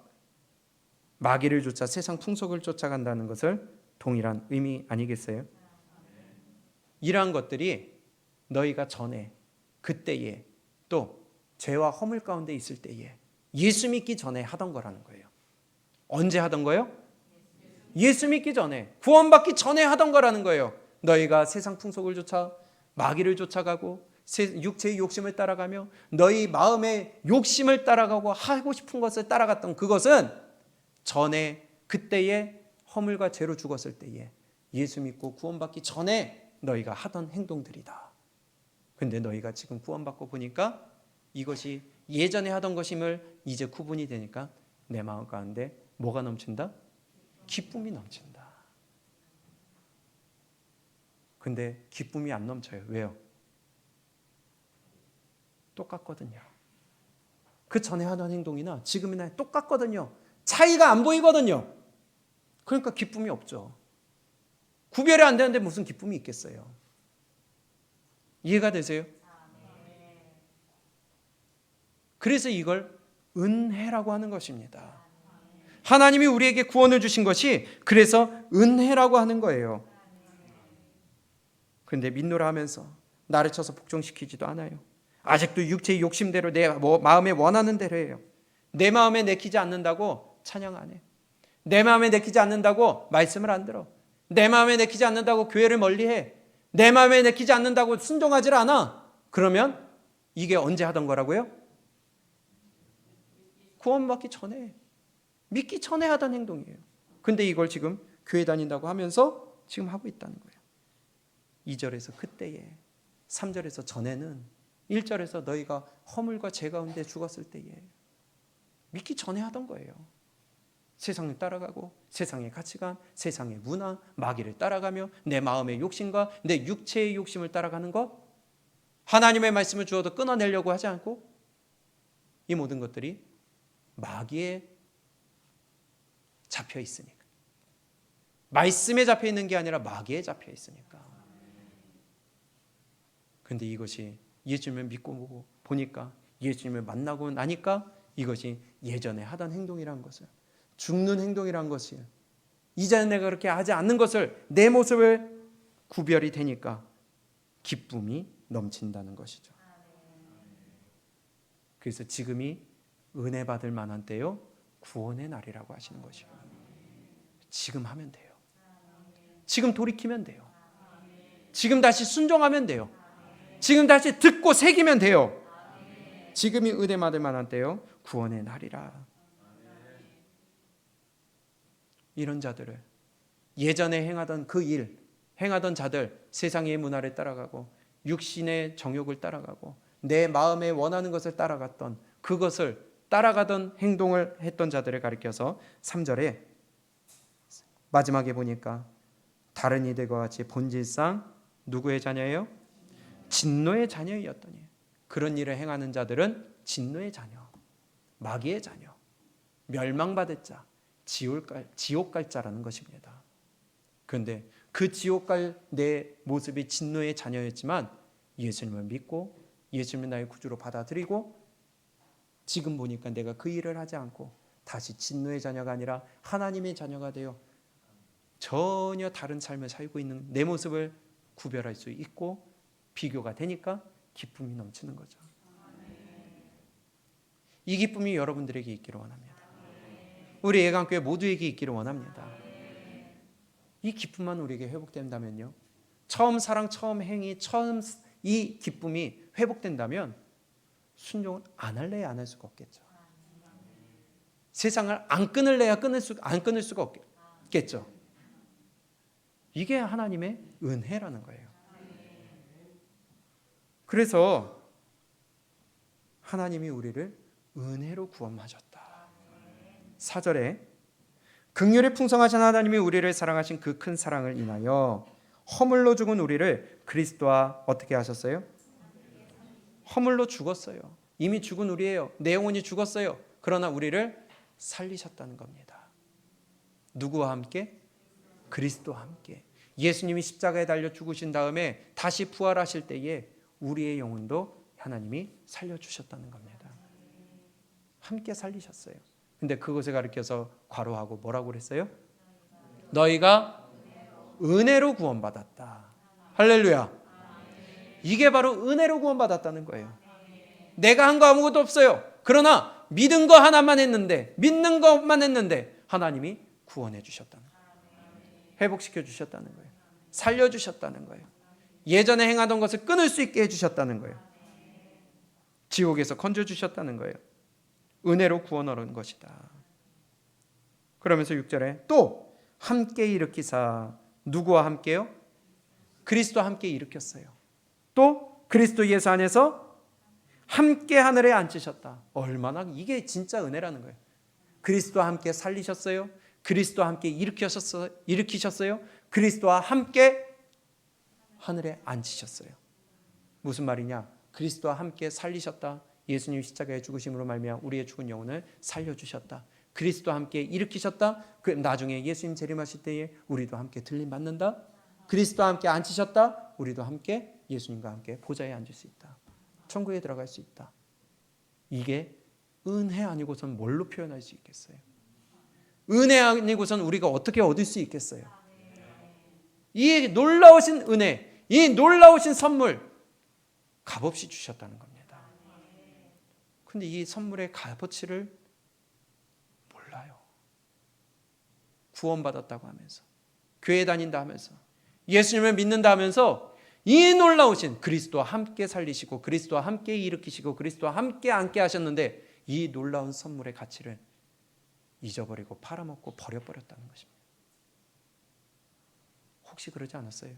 마귀를 쫓아 세상 풍속을 쫓아간다는 것을 동일한 의미 아니겠어요? 이러한 것들이 너희가 전에, 그때에, 또 죄와 허물 가운데 있을 때에 예수 믿기 전에 하던 거라는 거예요. 언제 하던 거예요? 예수 믿기 전에, 구원받기 전에 하던 거라는 거예요. 너희가 세상 풍속을 쫓아 마귀를 쫓아가고 육체의 욕심을 따라가며 너희 마음의 욕심을 따라가고 하고 싶은 것을 따라갔던 그것은 전에, 그때에 허물과 죄로 죽었을 때에 예수 믿고 구원받기 전에 너희가 하던 행동들이다. 근데 너희가 지금 구원받고 보니까 이것이 예전에 하던 것임을 이제 구분이 되니까 내 마음 가운데 뭐가 넘친다? 기쁨이 넘친다. 근데 기쁨이 안 넘쳐요. 왜요? 똑같거든요. 그 전에 하던 행동이나 지금이나 똑같거든요. 차이가 안 보이거든요. 그러니까 기쁨이 없죠. 구별이 안 되는데 무슨 기쁨이 있겠어요? 이해가 되세요? 그래서 이걸 은혜라고 하는 것입니다. 하나님이 우리에게 구원을 주신 것이 그래서 은혜라고 하는 거예요. 그런데 민노라 하면서 나를 쳐서 복종시키지도 않아요. 아직도 육체의 욕심대로 내 마음에 원하는 대로 해요. 내 마음에 내키지 않는다고 찬양 안 해. 내 마음에 내키지 않는다고 말씀을 안 들어. 내 마음에 내키지 않는다고 교회를 멀리해. 내 마음에 내키지 않는다고 순종하지 않아. 그러면 이게 언제 하던 거라고요? 구원받기 전에, 믿기 전에 하던 행동이에요. 근데 이걸 지금 교회 다닌다고 하면서 지금 하고 있다는 거예요. 2절에서 그때에, 3절에서 전에는, 1절에서 너희가 허물과 죄 가운데 죽었을 때에 믿기 전에 하던 거예요. 세상을 따라가고 세상의 가치관, 세상의 문화, 마귀를 따라가며 내 마음의 욕심과 내 육체의 욕심을 따라가는 것, 하나님의 말씀을 주어도 끊어내려고 하지 않고, 이 모든 것들이 마귀에 잡혀 있으니까, 말씀에 잡혀 있는 게 아니라 마귀에 잡혀 있으니까. 근데 이것이 예수님을 믿고 보니까, 예수님을 만나고 나니까 이것이 예전에 하던 행동이라는 것을, 죽는 행동이라는 것을, 이제는 내가 그렇게 하지 않는 것을, 내 모습을 구별이 되니까 기쁨이 넘친다는 것이죠. 그래서 지금이 은혜 받을 만한 때요, 구원의 날이라고 하시는 것이요. 지금 하면 돼요. 지금 돌이키면 돼요. 지금 다시 순종하면 돼요. 지금 다시 듣고 새기면 돼요. 지금이 은혜 받을 만한 때요, 구원의 날이라. 이런 자들을, 예전에 행하던 그 일, 행하던 자들, 세상의 문화를 따라가고 육신의 정욕을 따라가고 내 마음에 원하는 것을 따라갔던, 그것을 따라가던 행동을 했던 자들을 가리켜서 3절에 마지막에 보니까 다른 이들과 같이 본질상 누구의 자녀예요? 진노의 자녀이었더니. 그런 일을 행하는 자들은 진노의 자녀, 마귀의 자녀, 멸망받을 자, 지옥 갈 자라는 것입니다. 그런데 그 지옥 갈 내 모습이 진노의 자녀였지만 예수님을 믿고 예수님을 나의 구주로 받아들이고 지금 보니까 내가 그 일을 하지 않고 다시 진노의 자녀가 아니라 하나님의 자녀가 되어 전혀 다른 삶을 살고 있는 내 모습을 구별할 수 있고 비교가 되니까 기쁨이 넘치는 거죠. 이 기쁨이 여러분들에게 있기를 원합니다. 우리 예강교회 모두에게 있기를 원합니다. 이 기쁨만 우리에게 회복된다면요, 처음 사랑, 처음 행위, 처음 이 기쁨이 회복된다면 순종을 안 할래야 안 할 수가 없겠죠. 세상을 안 끊을래야 안 끊을 수가 없겠죠. 이게 하나님의 은혜라는 거예요. 그래서 하나님이 우리를 은혜로 구원하셨다. 4절에 긍휼이 풍성하신 하나님이 우리를 사랑하신 그 큰 사랑을 인하여 허물로 죽은 우리를 그리스도와 어떻게 하셨어요? 허물로 죽었어요. 이미 죽은 우리예요. 내 영혼이 죽었어요. 그러나 우리를 살리셨다는 겁니다. 누구와 함께? 그리스도와 함께. 예수님이 십자가에 달려 죽으신 다음에 다시 부활하실 때에 우리의 영혼도 하나님이 살려주셨다는 겁니다. 함께 살리셨어요. 근데 그것을 가리켜서 괄호하고 뭐라고 그랬어요? 너희가 은혜로 구원받았다. 할렐루야. 이게 바로 은혜로 구원받았다는 거예요. 내가 한 거 아무것도 없어요. 그러나 믿은 거 하나만 했는데, 믿는 것만 했는데 하나님이 구원해 주셨다는 거예요. 회복시켜 주셨다는 거예요. 살려 주셨다는 거예요. 예전에 행하던 것을 끊을 수 있게 해 주셨다는 거예요. 지옥에서 건져 주셨다는 거예요. 은혜로 구원 얻은 것이다. 그러면서 6절에 또 함께 일으키사, 누구와 함께요? 그리스도와 함께 일으켰어요. 또 그리스도 예수 안에서 함께 하늘에 앉히셨다. 얼마나 이게 진짜 은혜라는 거예요. 그리스도와 함께 살리셨어요. 그리스도와 함께 일으키셨어요. 그리스도와 함께 하늘에 앉히셨어요. 무슨 말이냐? 그리스도와 함께 살리셨다. 예수님 십자가의 죽으심으로 말미암아 우리의 죽은 영혼을 살려주셨다. 그리스도와 함께 일으키셨다. 나중에 예수님 재림하실 때에 우리도 함께 들림 받는다. 그리스도와 함께 앉히셨다. 우리도 함께 예수님과 함께 보좌에 앉을 수 있다. 천국에 들어갈 수 있다. 이게 은혜 아니고선 뭘로 표현할 수 있겠어요? 은혜 아니고선 우리가 어떻게 얻을 수 있겠어요? 이 놀라우신 은혜, 이 놀라우신 선물 값없이 주셨다는 겁니다. 근데 이 선물의 값어치를 몰라요. 구원받았다고 하면서, 교회 다닌다 하면서, 예수님을 믿는다 하면서 이 놀라우신 그리스도와 함께 살리시고 그리스도와 함께 일으키시고 그리스도와 함께 앉게 하셨는데 이 놀라운 선물의 가치를 잊어버리고 팔아먹고 버려버렸다는 것입니다. 혹시 그러지 않았어요?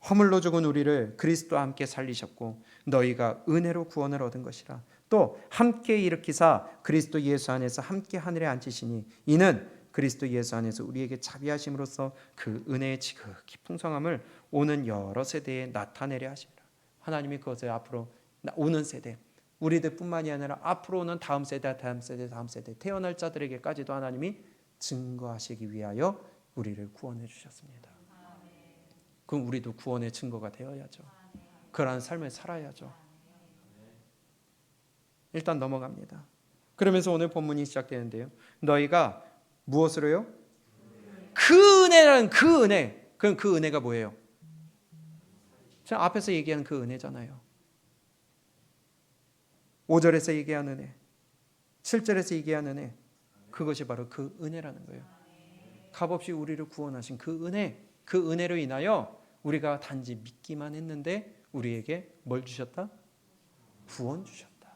허물로 죽은 우리를 그리스도와 함께 살리셨고 너희가 은혜로 구원을 얻은 것이라. 또 함께 일으키사 그리스도 예수 안에서 함께 하늘에 앉히시니 이는 그리스도 예수 안에서 우리에게 자비하심으로써 그 은혜의 지극히 풍성함을 오는 여러 세대에 나타내려 하시리라. 하나님이 그것을 앞으로 오는 세대, 우리들뿐만이 아니라 앞으로 오는 다음 세대, 다음 세대, 다음 세대 태어날 자들에게까지도 하나님이 증거하시기 위하여 우리를 구원해 주셨습니다. 그럼 우리도 구원의 증거가 되어야죠. 그러한 삶을 살아야죠. 일단 넘어갑니다. 그러면서 오늘 본문이 시작되는데요. 너희가 무엇으로요? 그 은혜라는 그 은혜. 그럼 그 은혜가 뭐예요? 제가 앞에서 얘기한 그 은혜잖아요. 5절에서 얘기한 은혜, 7절에서 얘기한 은혜, 그것이 바로 그 은혜라는 거예요. 값없이 우리를 구원하신 그 은혜, 그 은혜로 인하여 우리가 단지 믿기만 했는데 우리에게 뭘 주셨다? 구원 주셨다.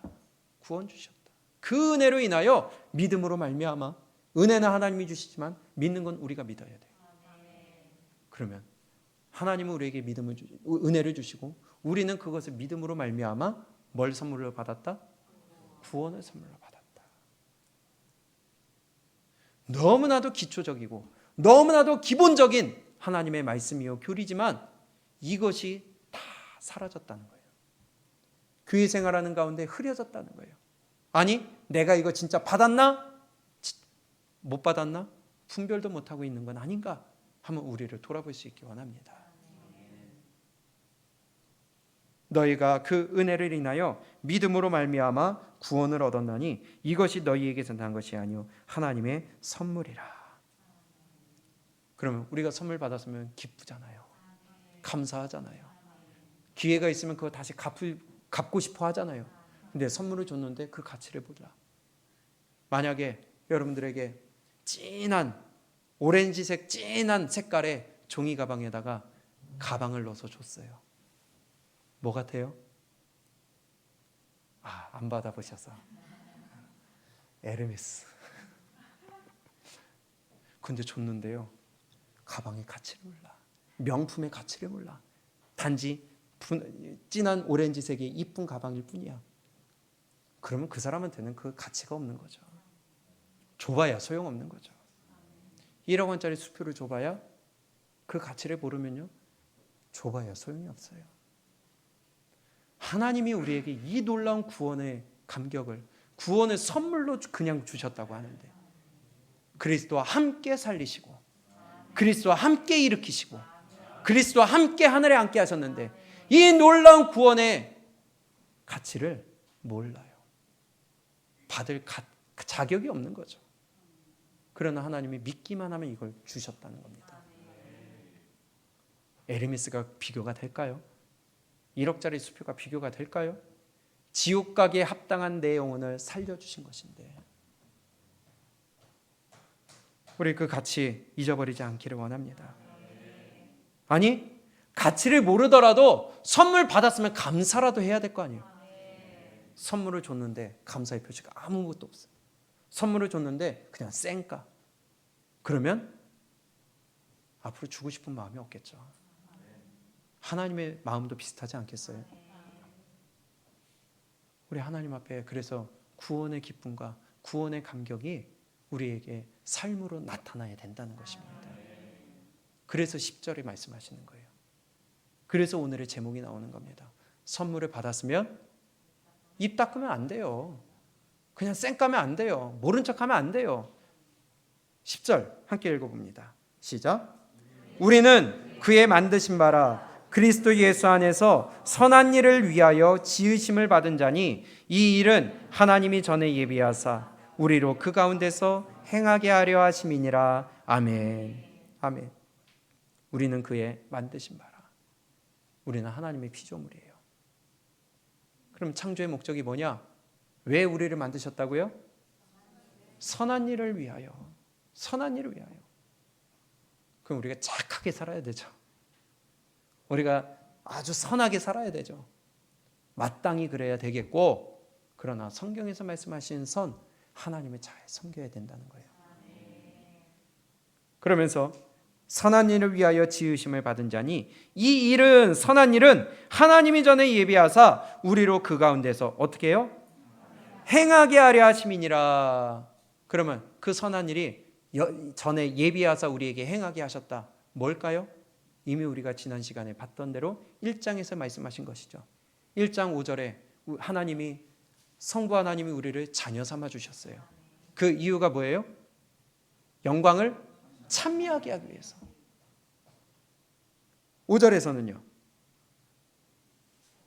구원 주셨다. 그 은혜로 인하여 믿음으로 말미암아, 은혜는 하나님이 주시지만 믿는 건 우리가 믿어야 돼요. 그러면 하나님은 우리에게 은혜를 주시고 우리는 그것을 믿음으로 말미암아 뭘 선물로 받았다? 구원을 선물로 받았다. 너무나도 기초적이고 너무나도 기본적인 하나님의 말씀이요 교리지만 이것이 다 사라졌다는 거예요. 교회 생활하는 가운데 흐려졌다는 거예요. 아니 내가 이거 진짜 받았나? 못 받았나? 분별도 못하고 있는 건 아닌가? 하면 우리를 돌아볼 수 있기 원합니다. 너희가 그 은혜를 인하여 믿음으로 말미암아 구원을 얻었나니 이것이 너희에게서 난 것이 아니요 하나님의 선물이라. 그러면 우리가 선물 받았으면 기쁘잖아요. 감사하잖아요. 기회가 있으면 그거 다시 갚고 싶어 하잖아요. 근데 선물을 줬는데 그 가치를 몰라. 만약에 여러분들에게 진한 오렌지색 진한 색깔의 종이 가방에다가 가방을 넣어서 줬어요. 뭐 같아요? 안 받아보셔서. 에르메스. 근데 줬는데요. 가방의 가치를 몰라. 명품의 가치를 몰라. 단지 진한 오렌지색의 이쁜 가방일 뿐이야. 그러면 그 사람한테는 그 가치가 없는 거죠. 줘봐야 소용없는 거죠. 1억 원짜리 수표를 줘봐야 그 가치를 모르면요, 줘봐야 소용이 없어요. 하나님이 우리에게 이 놀라운 구원의 감격을, 구원의 선물로 그냥 주셨다고 하는데, 그리스도와 함께 살리시고 그리스도와 함께 일으키시고 그리스도와 함께 하늘에 앉게 하셨는데, 이 놀라운 구원의 가치를 몰라요. 받을 자격이 없는 거죠. 그러나 하나님이 믿기만 하면 이걸 주셨다는 겁니다. 에르메스가 비교가 될까요? 1억짜리 수표가 비교가 될까요? 지옥 가기에 합당한 내 영혼을 살려주신 것인데, 우리 그 가치 잊어버리지 않기를 원합니다. 아니, 가치를 모르더라도 선물 받았으면 감사라도 해야 될 거 아니에요. 선물을 줬는데 감사의 표시가 아무것도 없어요. 선물을 줬는데 그냥 쌩까. 그러면 앞으로 주고 싶은 마음이 없겠죠. 하나님의 마음도 비슷하지 않겠어요? 우리 하나님 앞에 그래서 구원의 기쁨과 구원의 감격이 우리에게 삶으로 나타나야 된다는 것입니다. 그래서 10절에 말씀하시는 거예요. 그래서 오늘의 제목이 나오는 겁니다. 선물을 받았으면 입 닦으면 안 돼요. 그냥 쌩까면 안 돼요. 모른 척하면 안 돼요. 10절 함께 읽어봅니다. 시작. 우리는 그의 만드신 바라 그리스도 예수 안에서 선한 일을 위하여 지으심을 받은 자니, 이 일은 하나님이 전에 예비하사 우리로 그 가운데서 행하게 하려 하심이니라. 아멘. 아멘. 우리는 그의 만드신 바라. 우리는 하나님의 피조물이에요. 그럼 창조의 목적이 뭐냐? 왜 우리를 만드셨다고요? 선한 일을 위하여. 선한 일을 위하여. 그럼 우리가 착하게 살아야 되죠. 우리가 아주 선하게 살아야 되죠. 마땅히 그래야 되겠고, 그러나 성경에서 말씀하신 선, 하나님을 잘 섬겨야 된다는 거예요. 그러면서 선한 일을 위하여 지으심을 받은 자니, 이 일은, 선한 일은 하나님이 전에 예비하사 우리로 그 가운데서 어떻게 해요? 행하게 하려 하심이니라. 그러면 그 선한 일이 전에 예비하사 우리에게 행하게 하셨다. 뭘까요? 이미 우리가 지난 시간에 봤던 대로 1장에서 말씀하신 것이죠. 1장 5절에 하나님이, 성부 하나님이 우리를 자녀 삼아 주셨어요. 그 이유가 뭐예요? 영광을 찬미하게 하기 위해서. 5절에서는요.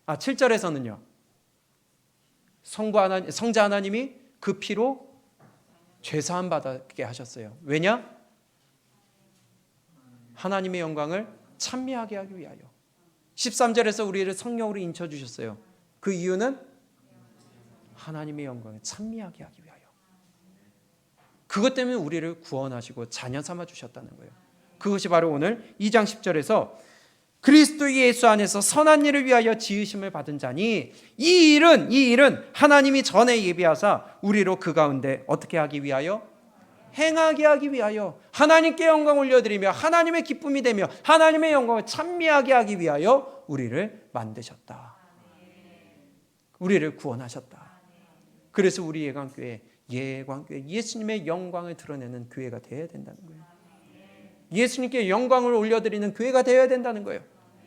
7절에서는요. 성자 하나님이 그 피로 죄사함 받게 하셨어요. 왜냐? 하나님의 영광을 찬미하게 하기 위하여. 13절에서 우리를 성령으로 인쳐 주셨어요. 그 이유는 하나님의 영광을 찬미하게 하기 위하여. 그것 때문에 우리를 구원하시고 자녀 삼아 주셨다는 거예요. 그것이 바로 오늘 2장 10절에서 그리스도 예수 안에서 선한 일을 위하여 지으심을 받은 자니, 이 일은 하나님이 전에 예비하사 우리로 그 가운데 어떻게 하기 위하여? 행하게 하기 위하여. 하나님께 영광 올려드리며 하나님의 기쁨이 되며 하나님의 영광을 찬미하게 하기 위하여 우리를 만드셨다. 우리를 구원하셨다. 그래서 우리 예광교회 예수님의 영광을 드러내는 교회가 되어야 된다는 거예요. 예수님께 영광을 올려드리는 교회가 되어야 된다는 거예요.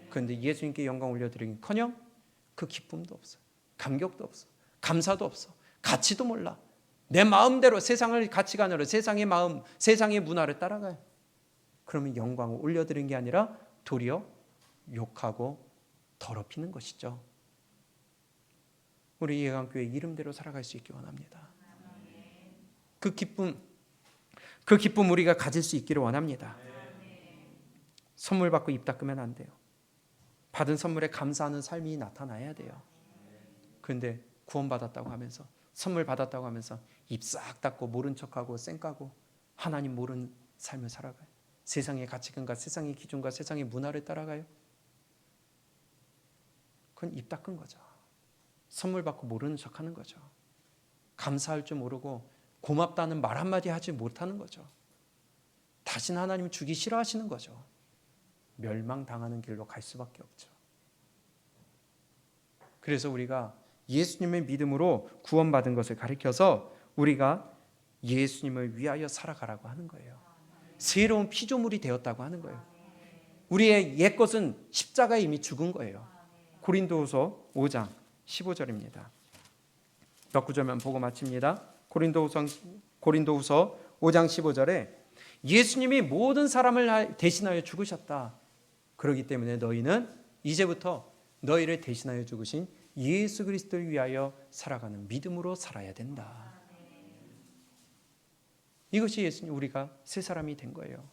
그런데 예수님께 영광 올려드리기커녕 그 기쁨도 없어, 감격도 없어, 감사도 없어, 가치도 몰라. 내 마음대로 세상을 가치관으로 세상의 마음, 세상의 문화를 따라가요. 그러면 영광을 올려드린 게 아니라 도리어 욕하고 더럽히는 것이죠. 우리 예강교회 이름대로 살아갈 수 있기 원합니다. 그 기쁨 우리가 가질 수 있기를 원합니다. 선물 받고 입 닦으면 안 돼요. 받은 선물에 감사하는 삶이 나타나야 돼요. 그런데 구원받았다고 하면서, 선물 받았다고 하면서 입 싹 닫고 모른 척하고 쌩까고 하나님 모르는 삶을 살아가요. 세상의 가치관과 세상의 기준과 세상의 문화를 따라가요. 그건 입 닦은 거죠. 선물 받고 모르는 척하는 거죠. 감사할 줄 모르고 고맙다는 말 한마디 하지 못하는 거죠. 다시는 하나님을 주기 싫어하시는 거죠. 멸망당하는 길로 갈 수밖에 없죠. 그래서 우리가 예수님의 믿음으로 구원받은 것을 가리켜서 우리가 예수님을 위하여 살아가라고 하는 거예요. 새로운 피조물이 되었다고 하는 거예요. 우리의 옛것은 십자가에 이미 죽은 거예요. 고린도후서 5장 15절입니다. 몇 구절만 보고 마칩니다. 고린도후서 5장 15절에 예수님이 모든 사람을 대신하여 죽으셨다. 그렇기 때문에 너희는 이제부터 너희를 대신하여 죽으신 예수 그리스도를 위하여 살아가는 믿음으로 살아야 된다. 이것이 예수님, 우리가 새 사람이 된 거예요.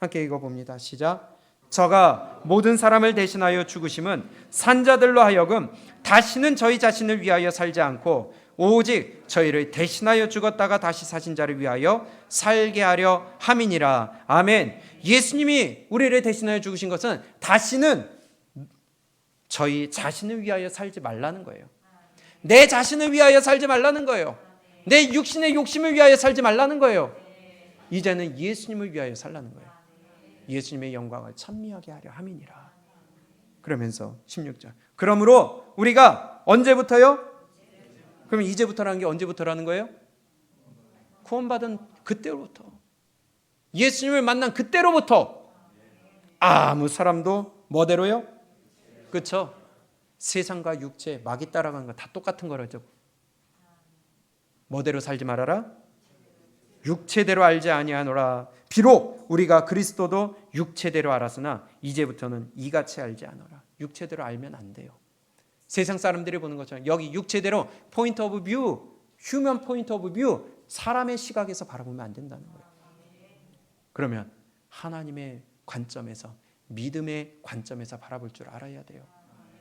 함께 읽어봅니다. 시작. 저가 모든 사람을 대신하여 죽으심은 산자들로 하여금 다시는 저희 자신을 위하여 살지 않고 오직 저희를 대신하여 죽었다가 다시 사신 자를 위하여 살게 하려 함이니라. 아멘. 예수님이 우리를 대신하여 죽으신 것은 다시는 저희 자신을 위하여 살지 말라는 거예요. 내 자신을 위하여 살지 말라는 거예요. 내 육신의 욕심을 위하여 살지 말라는 거예요. 이제는 예수님을 위하여 살라는 거예요. 예수님의 영광을 찬미하게 하려 함이니라. 그러면서 16절. 그러므로 우리가 언제부터요? 그럼 이제부터라는 게 언제부터라는 거예요? 구원받은 그때로부터. 예수님을 만난 그때로부터. 아무 사람도 뭐대로요? 그렇죠? 세상과 육체, 마귀 따라가는 거 다 똑같은 거라죠. 뭐대로 살지 말아라? 육체대로 알지 아니하노라. 비록 우리가 그리스도도 육체대로 알았으나 이제부터는 이같이 알지 않노라. 육체대로 알면 안 돼요. 세상 사람들이 보는 것처럼 여기 육체대로 포인트 오브 뷰, 휴먼 포인트 오브 뷰, 사람의 시각에서 바라보면 안 된다는 거예요. 그러면 하나님의 관점에서, 믿음의 관점에서 바라볼 줄 알아야 돼요.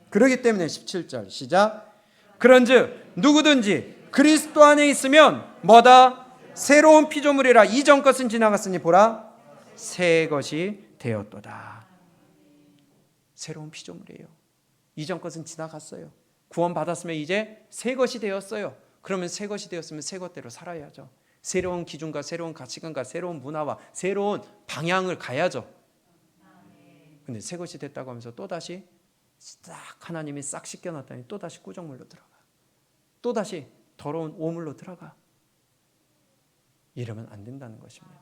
그렇기 때문에 17절 시작. 그런즉 누구든지 그리스도 안에 있으면 뭐다? 새로운 피조물이라. 이전 것은 지나갔으니 보라 새 것이 되었도다. 새로운 피조물이에요. 이전 것은 지나갔어요. 구원받았으면 이제 새 것이 되었어요. 그러면 새 것이 되었으면 새 것대로 살아야죠. 새로운 기준과 새로운 가치관과 새로운 문화와 새로운 방향을 가야죠. 근데 새 것이 됐다고 하면서 또다시 싹 하나님이 싹 씻겨놨더니 또다시 꾸정물로 들어가. 또다시 더러운 오물로 들어가. 이러면 안 된다는 것입니다.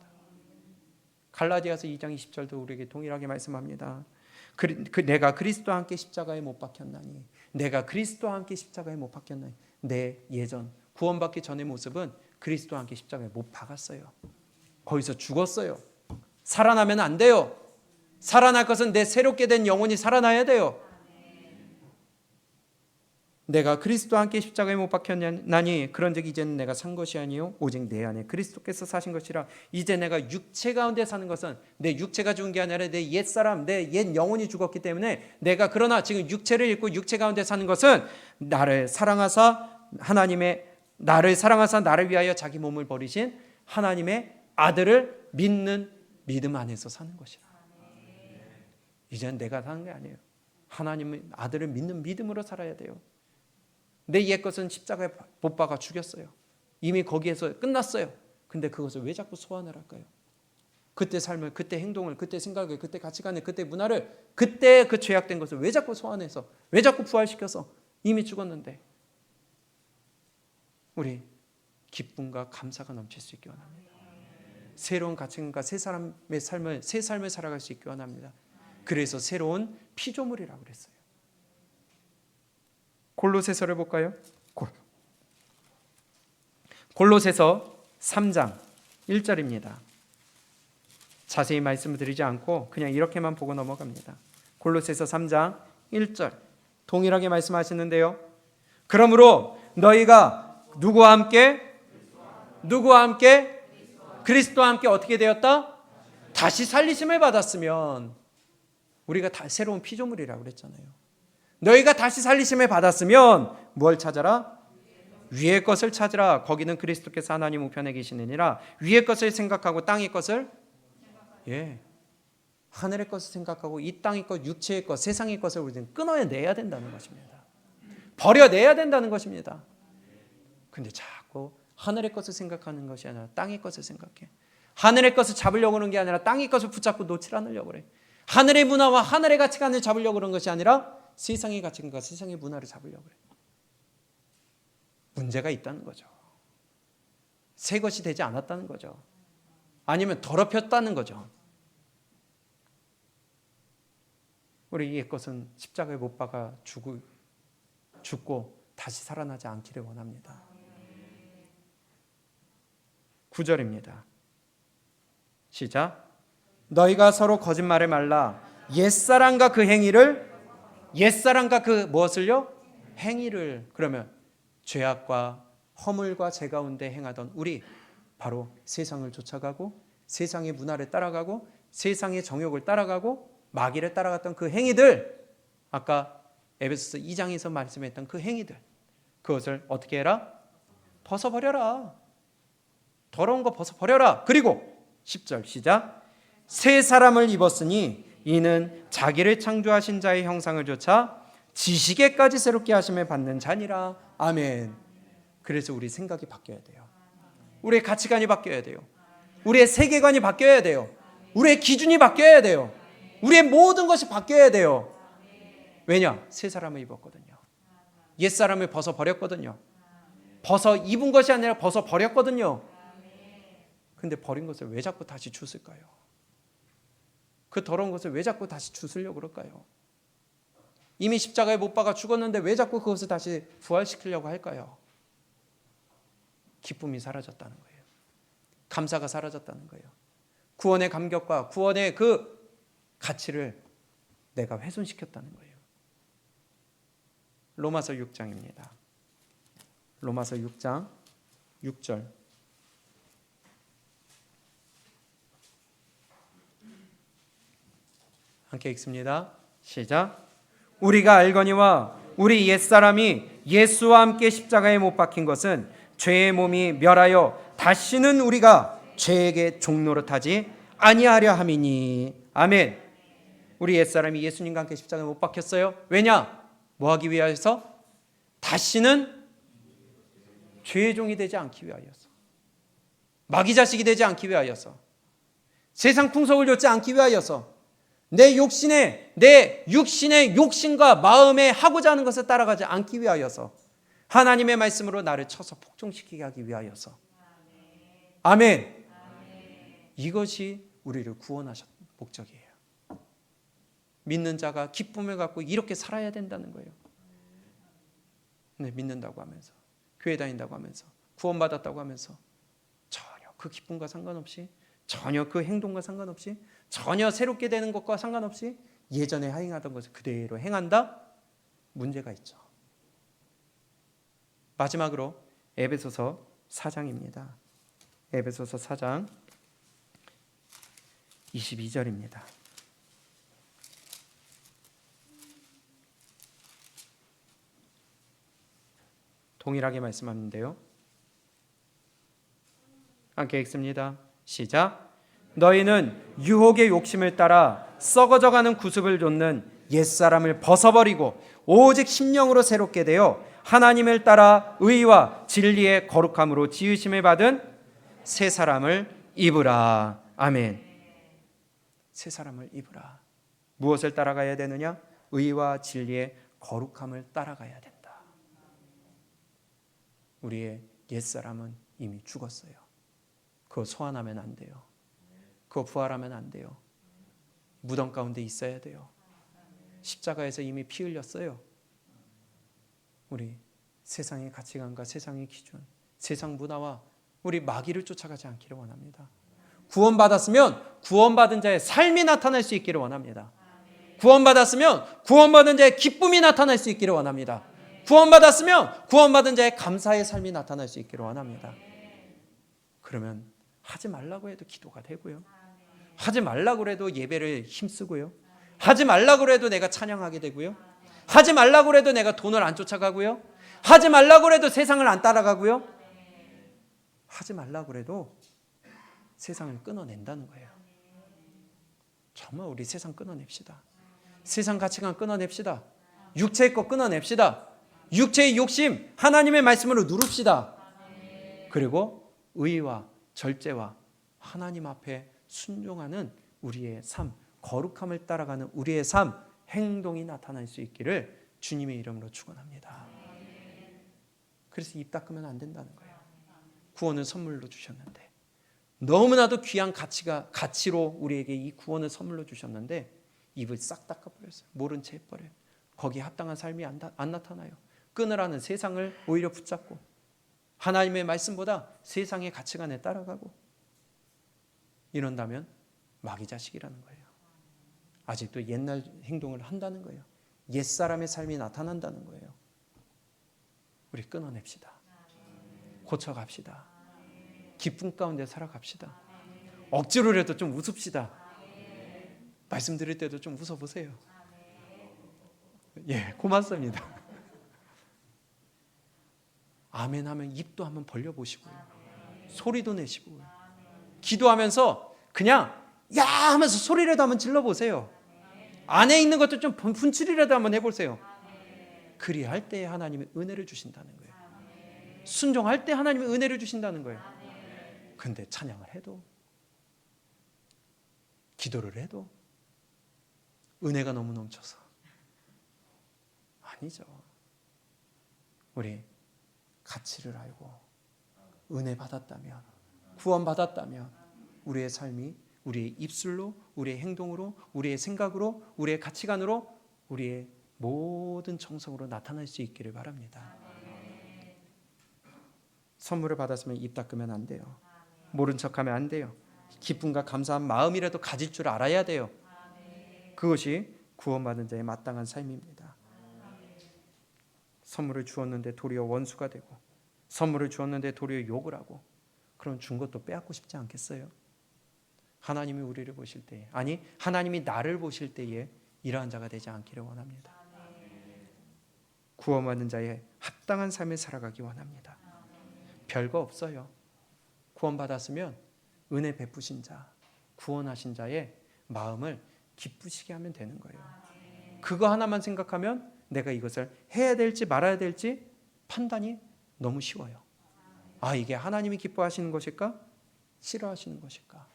갈라디아서 2장 20절도 우리에게 동일하게 말씀합니다. 내가 그리스도와 함께 십자가에 못 박혔나니, 내가 그리스도와 함께 십자가에 못 박혔나니. 내 예전 구원받기 전의 모습은 그리스도와 함께 십자가에 못 박았어요. 거기서 죽었어요. 살아나면 안 돼요. 살아날 것은 내 새롭게 된 영혼이 살아나야 돼요. 내가 그리스도와 함께 십자가에 못 박혔나니 그런즉 이제는 내가 산 것이 아니요 오직 내 안에 그리스도께서 사신 것이라. 이제 내가 육체 가운데 사는 것은 내 육체가 죽은 게 아니라 내 옛사람, 내 옛 영혼이 죽었기 때문에 내가 그러나 지금 육체를 잃고 육체 가운데 사는 것은 나를 사랑하사 나를 위하여 자기 몸을 버리신 하나님의 아들을 믿는 믿음 안에서 사는 것이라. 이제는 내가 사는 게 아니에요. 하나님의 아들을 믿는 믿음으로 살아야 돼요. 내 옛것은 십자가에 못 박아 죽였어요. 이미 거기에서 끝났어요. 근데 그것을 왜 자꾸 소환을 할까요? 그때 삶을, 그때 행동을, 그때 생각을, 그때 가치관을, 그때 문화를, 그때 그 죄악된 것을 왜 자꾸 소환해서, 왜 자꾸 부활시켜서 이미 죽었는데. 우리 기쁨과 감사가 넘칠 수 있기 원합니다. 새로운 가치관과 새 삶을 살아갈 수 있기 원합니다. 그래서 새로운 피조물이라고 그랬어요. 골로새서를 볼까요? 골로새서 3장 1절입니다. 자세히 말씀을 드리지 않고 그냥 이렇게만 보고 넘어갑니다. 골로새서 3장 1절 동일하게 말씀하시는데요. 그러므로 너희가 누구와 함께? 그리스도와 함께 어떻게 되었다? 다시 살리심을 받았으면. 우리가 다 새로운 피조물이라고 그랬잖아요. 너희가 다시 살리심을 받았으면 뭘 찾아라? 위의 것을 찾으라. 거기는 그리스도께서 하나님 우편에 계시느니라. 위의 것을 생각하고 땅의 것을, 하늘의 것을 생각하고 이 땅의 것, 육체의 것, 세상의 것을 우리는 끊어내야 된다는 것입니다. 버려내야 된다는 것입니다. 근데 자꾸 하늘의 것을 생각하는 것이 아니라 땅의 것을 생각해. 하늘의 것을 잡으려고 하는 게 아니라 땅의 것을 붙잡고 놓지 않으려고 그래. 하늘의 문화와 하늘의 가치관을 잡으려고 그런 것이 아니라 세상의 가치관과 세상의 문화를 잡으려고 그래요. 문제가 있다는 거죠. 새 것이 되지 않았다는 거죠. 아니면 더럽혔다는 거죠. 우리 옛것은 십자가에 못 박아 죽고 다시 살아나지 않기를 원합니다. 9절입니다. 시작. 너희가 서로 거짓말을 말라. 옛사람과 그 행위를, 옛사람과 그 무엇을요? 행위를. 그러면 죄악과 허물과 죄 가운데 행하던 우리, 바로 세상을 쫓아가고 세상의 문화를 따라가고 세상의 정욕을 따라가고 마귀를 따라갔던 그 행위들, 아까 에베소서 2장에서 말씀했던 그 행위들, 그것을 어떻게 해라? 벗어버려라. 더러운 거 벗어버려라. 그리고 10절 시작. 새 사람을 입었으니 이는 자기를 창조하신 자의 형상을 좇아 지식에까지 새롭게 하심을 받는 자니라. 아멘. 그래서 우리 생각이 바뀌어야 돼요. 우리의 가치관이 바뀌어야 돼요. 우리의 세계관이 바뀌어야 돼요. 우리의 기준이 바뀌어야 돼요. 우리의 모든 것이 바뀌어야 돼요. 왜냐? 새 사람을 입었거든요. 옛 사람을 벗어버렸거든요. 벗어 입은 것이 아니라 벗어버렸거든요. 근데 버린 것을 왜 자꾸 다시 주술까요? 그 더러운 것을 왜 자꾸 다시 주술려고 그럴까요? 이미 십자가에 못 박아 죽었는데 왜 자꾸 그것을 다시 부활시키려고 할까요? 기쁨이 사라졌다는 거예요. 감사가 사라졌다는 거예요. 구원의 감격과 구원의 그 가치를 내가 훼손시켰다는 거예요. 로마서 6장입니다. 로마서 6장 6절. 함께 읽습니다. 시작. 우리가 알거니와 우리 옛사람이 예수와 함께 십자가에 못 박힌 것은 죄의 몸이 멸하여 다시는 우리가 죄에게 종노릇하지 아니하려 함이니. 아멘. 우리 옛사람이 예수님과 함께 십자가에 못 박혔어요. 왜냐? 뭐 하기 위하여서? 다시는 죄의 종이 되지 않기 위하여서, 마귀 자식이 되지 않기 위하여서, 세상 풍속을 좇지 않기 위하여서, 내 육신의 욕심과 마음에 하고자 하는 것을 따라가지 않기 위하여서, 하나님의 말씀으로 나를 쳐서 복종시키게 하기 위하여서. 아멘. 이것이 우리를 구원하신 목적이에요. 믿는 자가 기쁨을 갖고 이렇게 살아야 된다는 거예요. 네, 믿는다고 하면서, 교회 다닌다고 하면서, 구원받았다고 하면서 전혀 그 기쁨과 상관없이, 전혀 그 행동과 상관없이, 전혀 새롭게 되는 것과 상관없이 예전에 행하던 것을 그대로 행한다? 문제가 있죠. 마지막으로 에베소서 4장입니다. 에베소서 4장 22절입니다. 동일하게 말씀하는데요. 함께 읽습니다. 시작. 너희는 유혹의 욕심을 따라 썩어져가는 구습을 좇는 옛사람을 벗어버리고 오직 심령으로 새롭게 되어 하나님을 따라 의와 진리의 거룩함으로 지으심을 받은 새 사람을 입으라. 아멘. 새 사람을 입으라. 무엇을 따라가야 되느냐? 의와 진리의 거룩함을 따라가야 된다. 우리의 옛사람은 이미 죽었어요. 그거 소환하면 안 돼요. 그거 부활하면 안 돼요. 무덤 가운데 있어야 돼요. 십자가에서 이미 피 흘렸어요. 우리 세상의 가치관과 세상의 기준, 세상 문화와 우리 마귀를 쫓아가지 않기를 원합니다. 구원받았으면 구원받은 자의 삶이 나타날 수 있기를 원합니다. 구원받았으면 구원받은 자의 기쁨이 나타날 수 있기를 원합니다. 구원받았으면 구원받은 자의 감사의 삶이 나타날 수 있기를 원합니다. 그러면 하지 말라고 해도 기도가 되고요. 하지 말라고 해도 예배를 힘쓰고요. 하지 말라고 해도 내가 찬양하게 되고요. 하지 말라고 해도 내가 돈을 안 쫓아가고요. 하지 말라고 해도 세상을 안 따라가고요. 하지 말라고 해도 세상을 끊어낸다는 거예요. 정말 우리 세상 끊어냅시다. 세상 가치관 끊어냅시다. 육체의 것 끊어냅시다. 육체의 욕심 하나님의 말씀으로 누릅시다. 그리고 의와 절제와 하나님 앞에 순종하는 우리의 삶, 거룩함을 따라가는 우리의 삶, 행동이 나타날 수 있기를 주님의 이름으로 축원합니다. 그래서 입 닦으면 안 된다는 거예요. 구원은 선물로 주셨는데, 너무나도 귀한 가치로 우리에게 이 구원을 선물로 주셨는데 입을 싹 닦아버렸어요. 모른 채 해버려요. 거기에 합당한 삶이 안 나타나요. 끊으라는 세상을 오히려 붙잡고 하나님의 말씀보다 세상의 가치관에 따라가고 이런다면 마귀 자식이라는 거예요. 아직도 옛날 행동을 한다는 거예요. 옛사람의 삶이 나타난다는 거예요. 우리 끊어냅시다. 고쳐갑시다. 기쁨 가운데 살아갑시다. 억지로라도 좀 웃읍시다. 말씀 드릴 때도 좀 웃어보세요. 예, 고맙습니다. 아멘 하면 입도 한번 벌려보시고요. 소리도 내시고요. 기도하면서 그냥 야 하면서 소리라도 한번 질러보세요. 안에 있는 것도 좀 분출이라도 한번 해보세요. 그리할 때 하나님의 은혜를 주신다는 거예요. 순종할 때 하나님의 은혜를 주신다는 거예요. 근데 찬양을 해도, 기도를 해도 은혜가 너무 넘쳐서 아니죠. 우리 가치를 알고 은혜 받았다면, 구원 받았다면 우리의 삶이 우리의 입술로, 우리의 행동으로, 우리의 생각으로, 우리의 가치관으로, 우리의 모든 정성으로 나타날 수 있기를 바랍니다. 선물을 받았으면 입 닦으면 안 돼요. 모른 척하면 안 돼요. 기쁨과 감사한 마음이라도 가질 줄 알아야 돼요. 그것이 구원받은 자의 마땅한 삶입니다. 선물을 주었는데 도리어 원수가 되고, 선물을 주었는데 도리어 욕을 하고, 그럼 준 것도 빼앗고 싶지 않겠어요? 하나님이 우리를 보실 때에, 아니 하나님이 나를 보실 때에 이러한 자가 되지 않기를 원합니다. 구원받은 자의 합당한 삶을 살아가기 원합니다. 별거 없어요. 구원받았으면 은혜 베푸신 자, 구원하신 자의 마음을 기쁘시게 하면 되는 거예요. 그거 하나만 생각하면 내가 이것을 해야 될지 말아야 될지 판단이 너무 쉬워요. 아, 이게 하나님이 기뻐하시는 것일까? 싫어하시는 것일까?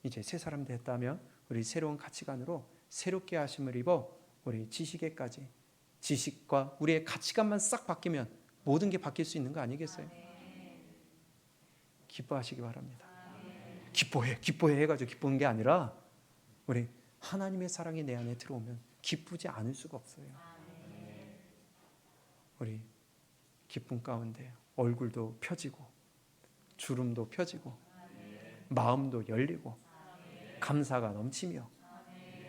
이제 새 사람 됐다면 우리 새로운 가치관으로 새롭게 하심을 입어 우리 지식에까지, 지식과 우리의 가치관만 싹 바뀌면 모든 게 바뀔 수 있는 거 아니겠어요? 기뻐하시기 바랍니다. 기뻐해 해가지고 기쁘는 게 아니라 우리 하나님의 사랑이 내 안에 들어오면 기쁘지 않을 수가 없어요. 우리 기쁨 가운데 얼굴도 펴지고 주름도 펴지고 마음도 열리고 감사가 넘치며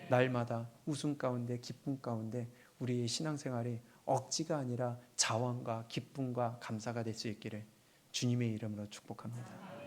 날마다 웃음 가운데 기쁨 가운데 우리의 신앙생활이 억지가 아니라 자원과 기쁨과 감사가 될 수 있기를 주님의 이름으로 축복합니다.